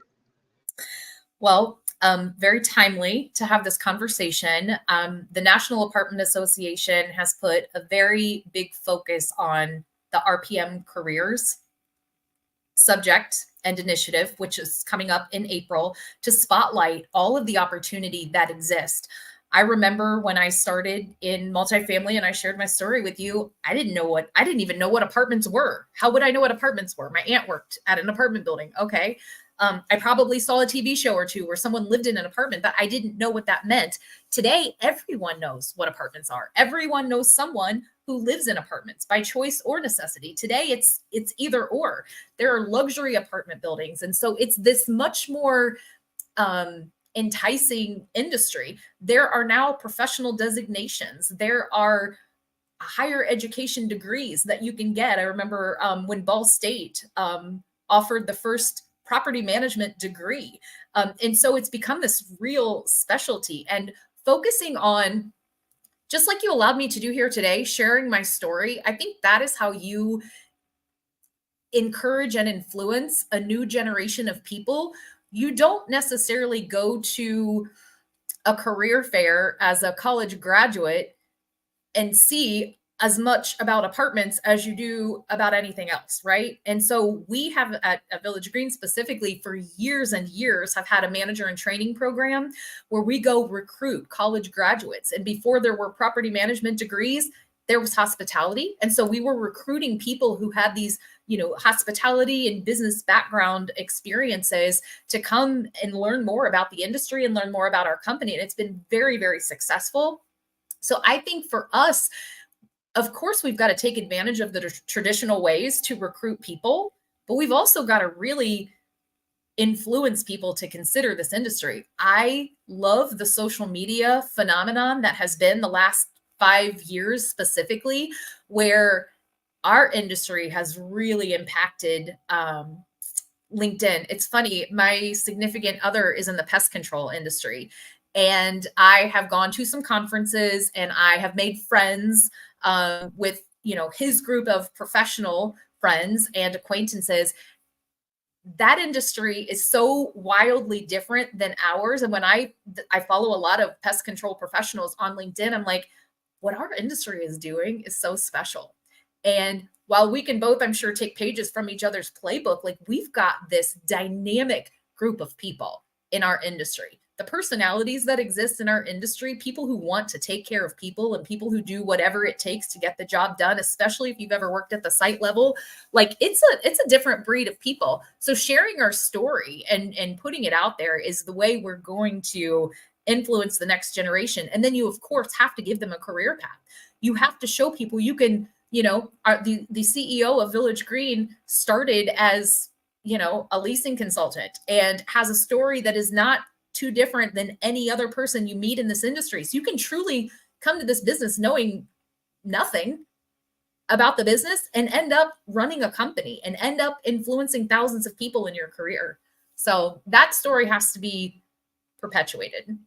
S3: Well, very timely to have this conversation. The National Apartment Association has put a very big focus on the RPM careers subject and initiative, which is coming up in April, to spotlight all of the opportunity that exists. I remember when I started in multifamily and I shared my story with you, I didn't even know what apartments were. How would I know what apartments were? My aunt worked at an apartment building. Okay. I probably saw a TV show or two where someone lived in an apartment, but I didn't know what that meant. Today, everyone knows what apartments are. Everyone knows someone who lives in apartments by choice or necessity. Today, it's either or. There are luxury apartment buildings. And so it's this much more enticing industry. There are now professional designations. There are higher education degrees that you can get. I remember when Ball State offered the first property management degree. And so it's become this real specialty, and focusing on, just like you allowed me to do here today, sharing my story. I think that is how you encourage and influence a new generation of people. You don't necessarily go to a career fair as a college graduate and see as much about apartments as you do about anything else, right? And so we have at Village Green specifically for years and years have had a manager and training program where we go recruit college graduates. And before there were property management degrees, there was hospitality. And so we were recruiting people who had these, hospitality and business background experiences to come and learn more about the industry and learn more about our company. And it's been very, very successful. So I think for us, of course, we've got to take advantage of the traditional ways to recruit people, but we've also got to really influence people to consider this industry. I love the social media phenomenon that has been the last 5 years specifically, where our industry has really impacted LinkedIn. It's funny, my significant other is in the pest control industry, and I have gone to some conferences and I have made friends with, his group of professional friends and acquaintances. That industry is so wildly different than ours. And when I follow a lot of pest control professionals on LinkedIn, I'm like, what our industry is doing is so special. And while we can both, I'm sure, take pages from each other's playbook, like we've got this dynamic group of people in our industry. The personalities that exist in our industry, people who want to take care of people and people who do whatever it takes to get the job done, especially if you've ever worked at the site level, like it's a different breed of people. So sharing our story and putting it out there is the way we're going to influence the next generation. And then you, of course, have to give them a career path. You have to show people you can, the CEO of Village Green started as, a leasing consultant and has a story that is not too different than any other person you meet in this industry. So you can truly come to this business knowing nothing about the business and end up running a company and end up influencing thousands of people in your career. So that story has to be perpetuated.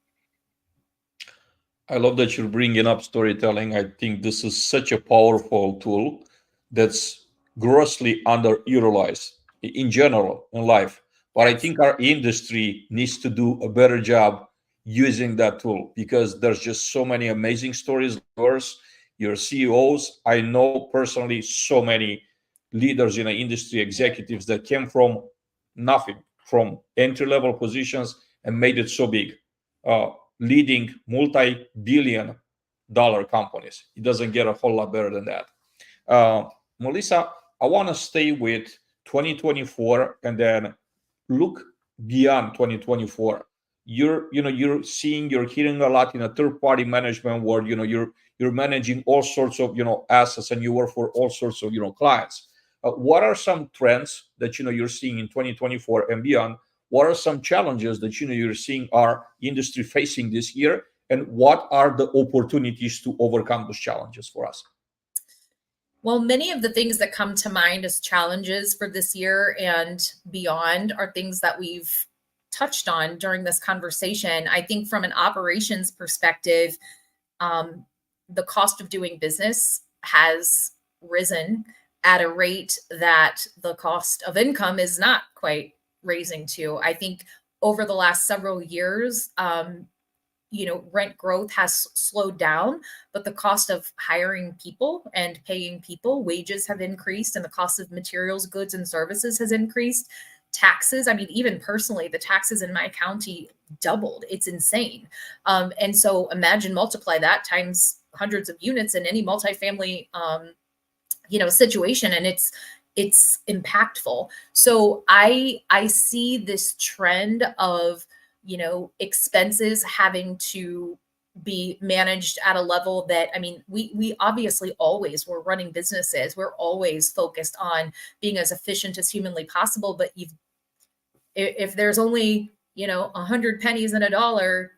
S1: I love that you're bringing up storytelling. I think this is such a powerful tool that's grossly underutilized in general in life. But I think our industry needs to do a better job using that tool, because there's just so many amazing stories. Your CEOs, I know personally so many leaders in the industry, executives that came from nothing, from entry-level positions and made it so big, leading multi-billion-dollar companies. It doesn't get a whole lot better than that. Melissa, I want to stay with 2024 and then look beyond 2024. You're hearing a lot in a third-party management world. You're managing all sorts of assets, and you work for all sorts of clients. What are some trends that you're seeing in 2024 and beyond? What are some challenges that you're seeing our industry facing this year, and what are the opportunities to overcome those challenges for us?
S3: Well, many of the things that come to mind as challenges for this year and beyond are things that we've touched on during this conversation. I think from an operations perspective, the cost of doing business has risen at a rate that the cost of income is not quite raising to. I think over the last several years, rent growth has slowed down, but the cost of hiring people and paying people, wages have increased, and the cost of materials, goods, and services has increased. Taxes, I mean, even personally, the taxes in my county doubled. It's insane. And so imagine multiply that times hundreds of units in any multifamily, situation, and it's impactful. So I see this trend of, expenses having to be managed at a level that, I mean, we obviously always, we're running businesses, we're always focused on being as efficient as humanly possible. But if there's only, 100 pennies in a dollar,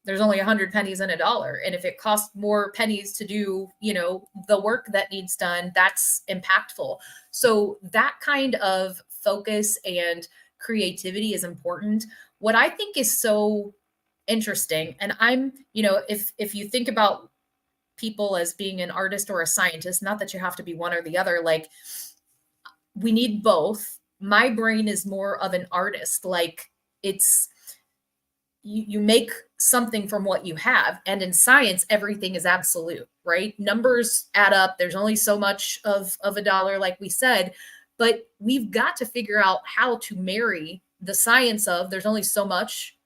S3: there's only 100 pennies in a dollar. And if it costs more pennies to do, the work that needs done, that's impactful. So that kind of focus and creativity is important. What I think is so interesting, and I'm, if you think about people as being an artist or a scientist, not that you have to be one or the other, like we need both. My brain is more of an artist. Like it's, you make something from what you have. And in science, everything is absolute, right? Numbers add up. There's only so much of a dollar, like we said, but we've got to figure out how to marry the science of there's only so much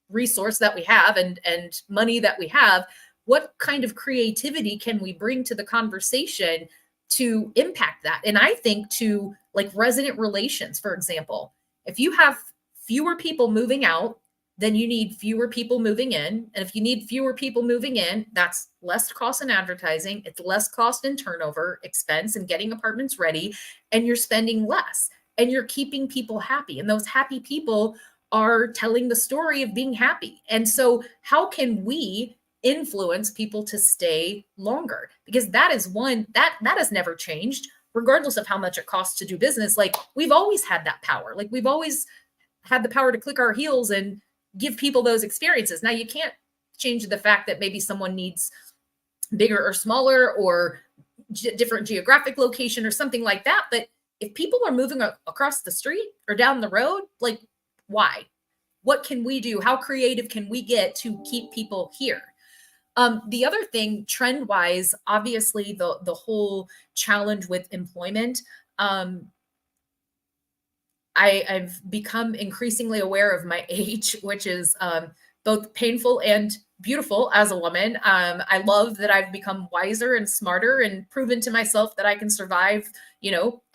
S3: resource that we have and money that we have. What kind of creativity can we bring to the conversation to impact that? And I think to like resident relations, for example, if you have fewer people moving out, then you need fewer people moving in. And if you need fewer people moving in, that's less cost in advertising. It's less cost in turnover expense and getting apartments ready. And you're spending less and you're keeping people happy. And those happy people are telling the story of being happy. And so how can we influence people to stay longer? Because that is one that has never changed, regardless of how much it costs to do business. Like we've always had that power. Like we've always had the power to click our heels and give people those experiences. Now you can't change the fact that maybe someone needs bigger or smaller or different geographic location or something like that. But if people are moving across the street or down the road, like why? What can we do? How creative can we get to keep people here? The other thing, trend wise, obviously the whole challenge with employment. I've become increasingly aware of my age, which is both painful and beautiful as a woman. I love that I've become wiser and smarter and proven to myself that I can survive,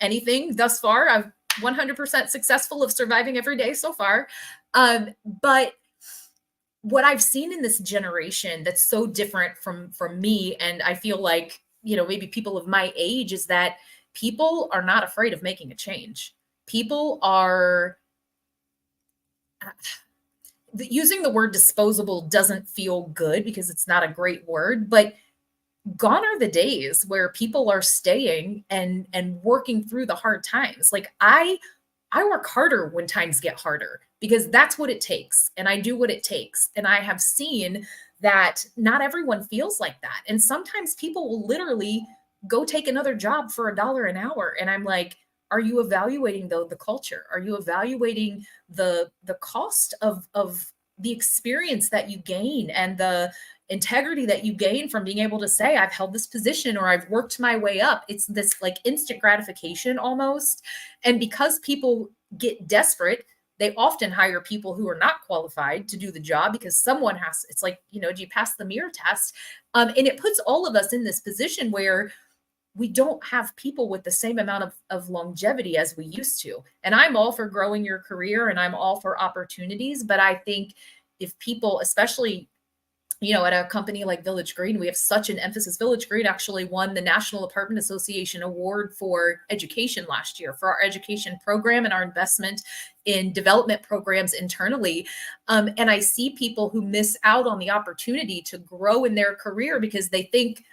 S3: anything thus far. I'm 100% successful of surviving every day so far. But what I've seen in this generation that's so different from me, and I feel like, maybe people of my age, is that people are not afraid of making a change. People are using the word disposable doesn't feel good because it's not a great word, but gone are the days where people are staying and working through the hard times. Like I work harder when times get harder because that's what it takes. And I do what it takes. And I have seen that not everyone feels like that. And sometimes people will literally go take another job for $1 an hour. And I'm like, are you evaluating though the culture? Are you evaluating the cost of the experience that you gain and the integrity that you gain from being able to say, I've held this position or I've worked my way up? It's this like instant gratification almost. And because people get desperate, they often hire people who are not qualified to do the job because someone has, it's like, do you pass the mirror test? And it puts all of us in this position where we don't have people with the same amount of longevity as we used to. And I'm all for growing your career and I'm all for opportunities. But I think if people, especially, at a company like Village Green, we have such an emphasis. Village Green actually won the National Apartment Association Award for education last year for our education program and our investment in development programs internally. And I see people who miss out on the opportunity to grow in their career because they think,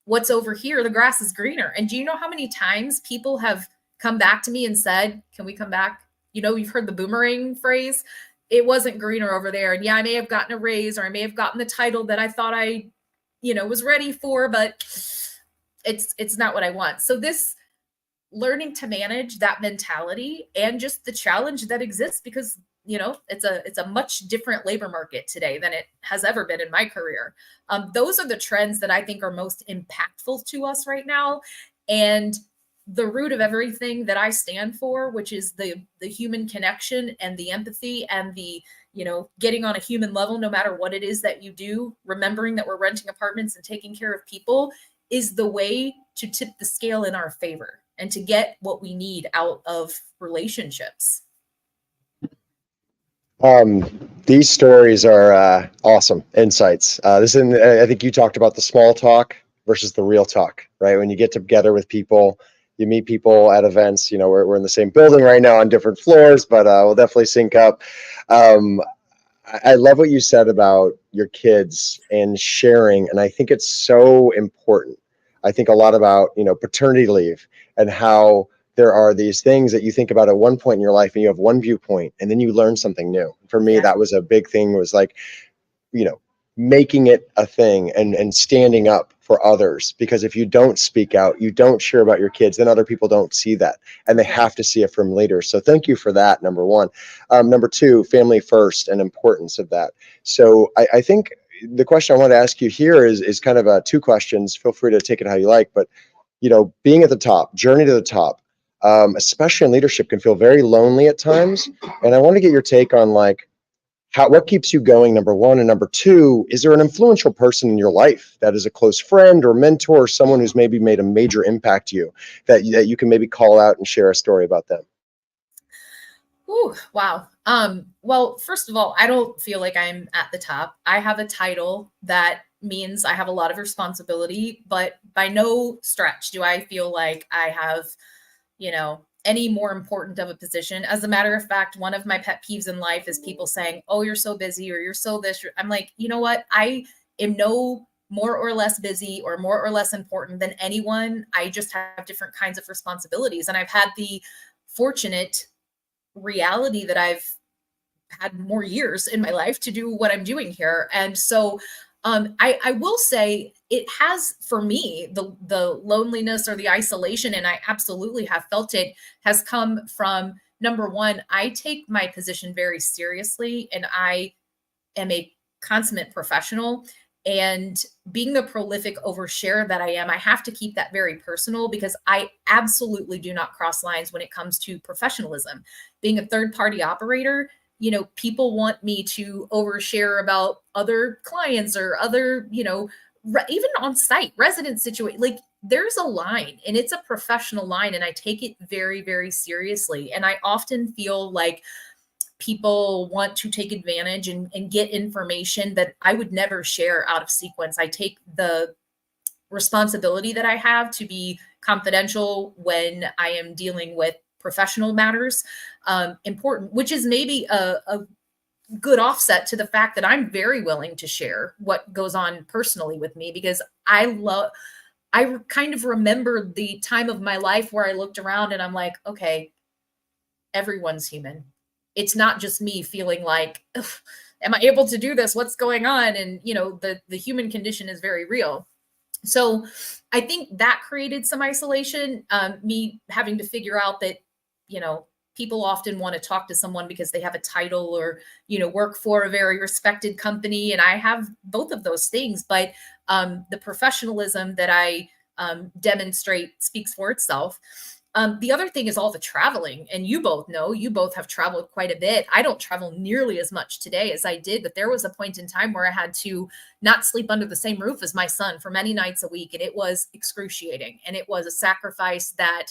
S3: what's over here, the grass is greener. And do you know how many times people have come back to me and said, can we come back? You've heard the boomerang phrase. It wasn't greener over there. And yeah, I may have gotten a raise or I may have gotten the title that I thought I, was ready for, but it's not what I want. So this learning to manage that mentality and just the challenge that exists, because it's a much different labor market today than it has ever been in my career. Those are the trends that I think are most impactful to us right now. And the root of everything that I stand for, which is the human connection and the empathy and the, getting on a human level, no matter what it is that you do, remembering that we're renting apartments and taking care of people, is the way to tip the scale in our favor and to get what we need out of relationships.
S2: These stories are awesome insights. I think you talked about the small talk versus the real talk, right? When you get together with people, you meet people at events. We're in the same building right now on different floors, but we'll definitely sync up. I love what you said about your kids and sharing, and I think it's so important. I think a lot about paternity leave and how there are these things that you think about at one point in your life and you have one viewpoint and then you learn something new. For me, that was a big thing, was like, making it a thing and standing up for others, because if you don't speak out, you don't share about your kids, then other people don't see that, and they have to see it from leaders. So thank you for that, number one. Number two, family first and importance of that. So I think the question I want to ask you here is kind of two questions. Feel free to take it how you like, but being at the top, journey to the top, especially in leadership, can feel very lonely at times. And I want to get your take on what keeps you going, number one, and number two, is there an influential person in your life that is a close friend or mentor, or someone who's maybe made a major impact to you that you can maybe call out and share a story about them?
S3: Ooh, wow. Well, first of all, I don't feel like I'm at the top. I have a title that means I have a lot of responsibility, but by no stretch do I feel like I have, any more important of a position. As a matter of fact, one of my pet peeves in life is people saying, "Oh, you're so busy," or "You're so this." I'm like, you know what? I am no more or less busy or more or less important than anyone. I just have different kinds of responsibilities. And I've had the fortunate reality that I've had more years in my life to do what I'm doing here. And so I will say it has, for me, the loneliness or the isolation, and I absolutely have felt it, has come from, number one, I take my position very seriously and I am a consummate professional. And being the prolific overshare that I am, I have to keep that very personal, because I absolutely do not cross lines when it comes to professionalism. Being a third party operator, people want me to overshare about other clients or other, even on site resident situation. Like, there's a line, and it's a professional line, and I take it very, very seriously. And I often feel like people want to take advantage and get information that I would never share out of sequence. I take the responsibility that I have to be confidential when I am dealing with professional matters, important, which is maybe a good offset to the fact that I'm very willing to share what goes on personally with me, because I kind of remember the time of my life where I looked around and I'm like, okay, everyone's human. It's not just me feeling like, am I able to do this? What's going on? And, the human condition is very real. So I think that created some isolation, me having to figure out that, people often want to talk to someone because they have a title or, work for a very respected company. And I have both of those things, but the professionalism that I demonstrate speaks for itself. The other thing is all the traveling, and you both have traveled quite a bit. I don't travel nearly as much today as I did, but there was a point in time where I had to not sleep under the same roof as my son for many nights a week. And it was excruciating. And it was a sacrifice that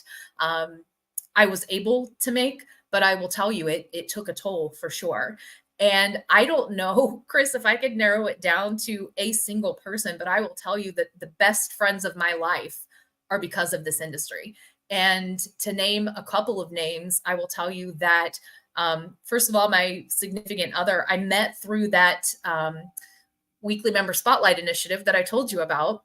S3: I was able to make, but I will tell you, it took a toll for sure. And I don't know, Chris, if I could narrow it down to a single person, but I will tell you that the best friends of my life are because of this industry. And to name a couple of names, I will tell you that, first of all, my significant other, I met through that weekly member spotlight initiative that I told you about.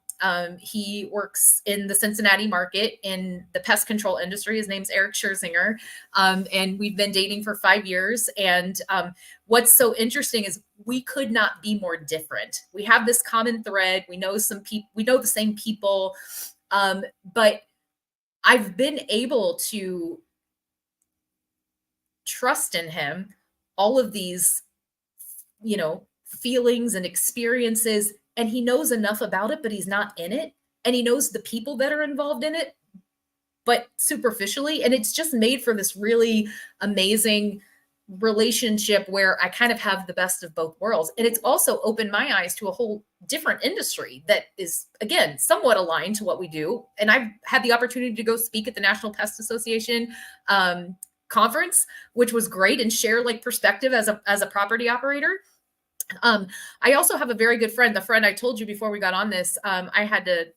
S3: He works in the Cincinnati market in the pest control industry. His name's Eric Scherzinger. And we've been dating for 5 years. And what's so interesting is we could not be more different. We have this common thread. We know we know the same people. But I've been able to trust in him all of these, feelings and experiences, and he knows enough about it, but he's not in it. And he knows the people that are involved in it, but superficially. And it's just made for this really amazing relationship where I kind of have the best of both worlds. And it's also opened my eyes to a whole different industry that is, again, somewhat aligned to what we do. And I've had the opportunity to go speak at the National Pest Association conference, which was great, and share like perspective as a property operator. I also have a very good friend, the friend I told you before we got on this. I had to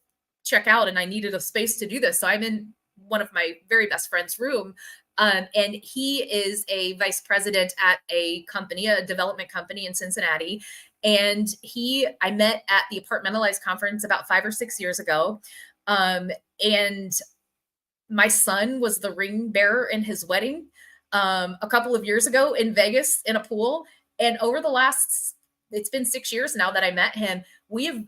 S3: check out and I needed a space to do this. So I'm in one of my very best friend's room. And he is a vice president at a company, a development company in Cincinnati. And I met at the Apartmentalize conference about 5 or 6 years ago. And my son was the ring bearer in his wedding a couple of years ago in Vegas in a pool. And over the it's been 6 years now that I met him. We have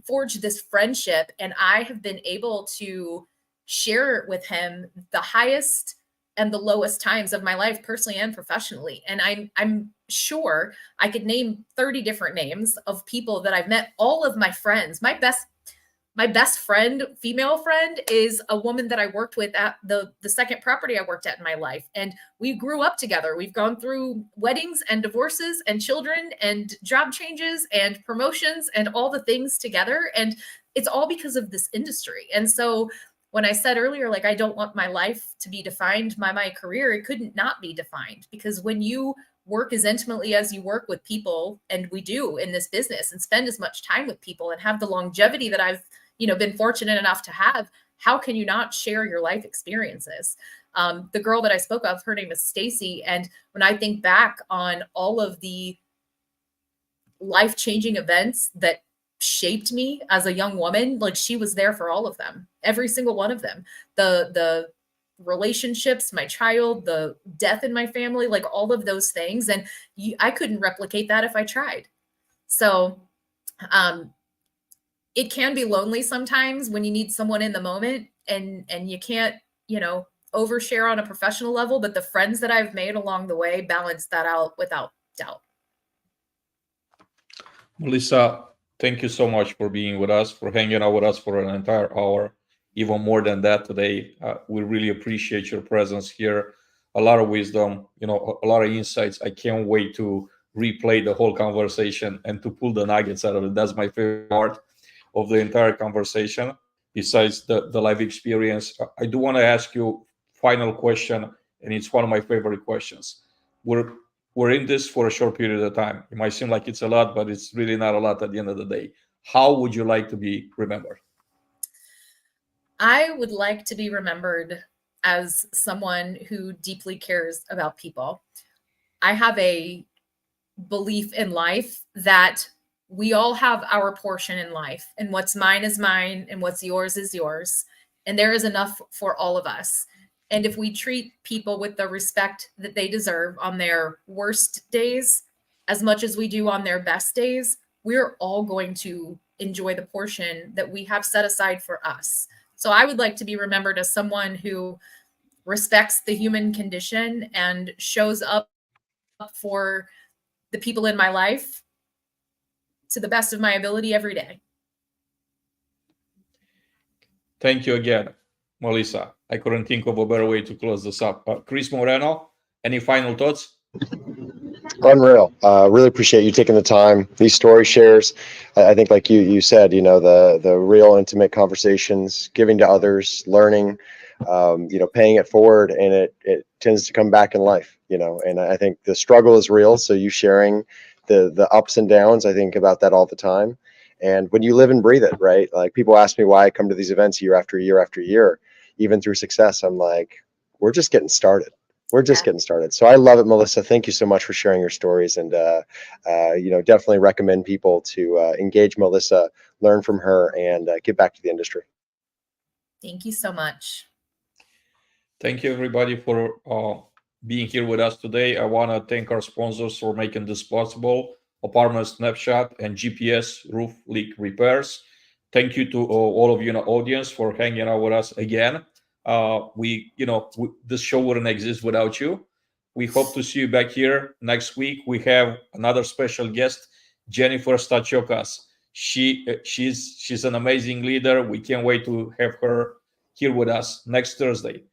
S3: forged this friendship, and I have been able to share with him the highest and the lowest times of my life, personally and professionally. And I'm sure I could name 30 different names of people that I've met. All of my friends, my best friend, female friend, is a woman that I worked with at the second property I worked at in my life. And we grew up together. We've gone through weddings and divorces and children and job changes and promotions and all the things together. And it's all because of this industry. And so when I said earlier, like, I don't want my life to be defined by my career, it couldn't not be defined, because when you work as intimately as you work with people, and we do in this business, and spend as much time with people and have the longevity that I've been fortunate enough to have, how can you not share your life experiences? The girl that I spoke of, her name is Stacy. And when I think back on all of the life-changing events that shaped me as a young woman, like, she was there for all of them, every single one of them. The relationships, my child, the death in my family, like all of those things. And I couldn't replicate that if I tried. So, it can be lonely sometimes when you need someone in the moment, and you can't, overshare on a professional level, but the friends that I've made along the way balance that out without doubt.
S1: Melissa, thank you so much for being with us, for hanging out with us for an entire hour. Even more than that today, we really appreciate your presence here. A lot of wisdom, a lot of insights. I can't wait to replay the whole conversation and to pull the nuggets out of it. That's my favorite part of the entire conversation, besides the live experience. I do want to ask you final question, and it's one of my favorite questions. We're in this for a short period of time. It might seem like it's a lot, but it's really not a lot at the end of the day. How would you like to be remembered?
S3: I would like to be remembered as someone who deeply cares about people. I have a belief in life that we all have our portion in life, and what's mine is mine, and what's yours is yours. And there is enough for all of us. And if we treat people with the respect that they deserve on their worst days, as much as we do on their best days, we're all going to enjoy the portion that we have set aside for us. So I would like to be remembered as someone who respects the human condition and shows up for the people in my life to the best of my ability every day.
S1: Thank you again, Melissa. I couldn't think of a better way to close this up. Chris Moreno, any final thoughts?
S2: Unreal. Really appreciate you taking the time. These story shares, I think, like you said, the real intimate conversations, giving to others, learning, paying it forward, and it tends to come back in life, and I think the struggle is real. So you sharing the ups and downs, I think about that all the time. And when you live and breathe it, right? Like, people ask me why I come to these events year after year after year, even through success. I'm like, we're just getting started. We're just getting started. So I love it, Melissa. Thank you so much for sharing your stories, and definitely recommend people to engage Melissa, learn from her, and get back to the industry.
S3: Thank you so much.
S1: Thank you, everybody, for being here with us today. I want to thank our sponsors for making this possible: Apartment Snapshot and GPS Roof Leak Repairs. Thank you to all of you in the audience for hanging out with us again. This show wouldn't exist without you. We hope to see you back here next week. We have another special guest, Jennifer Stachokas. She's an amazing leader. We can't wait to have her here with us next Thursday.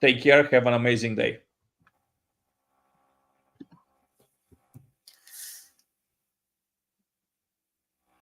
S1: Take care. Have an amazing day.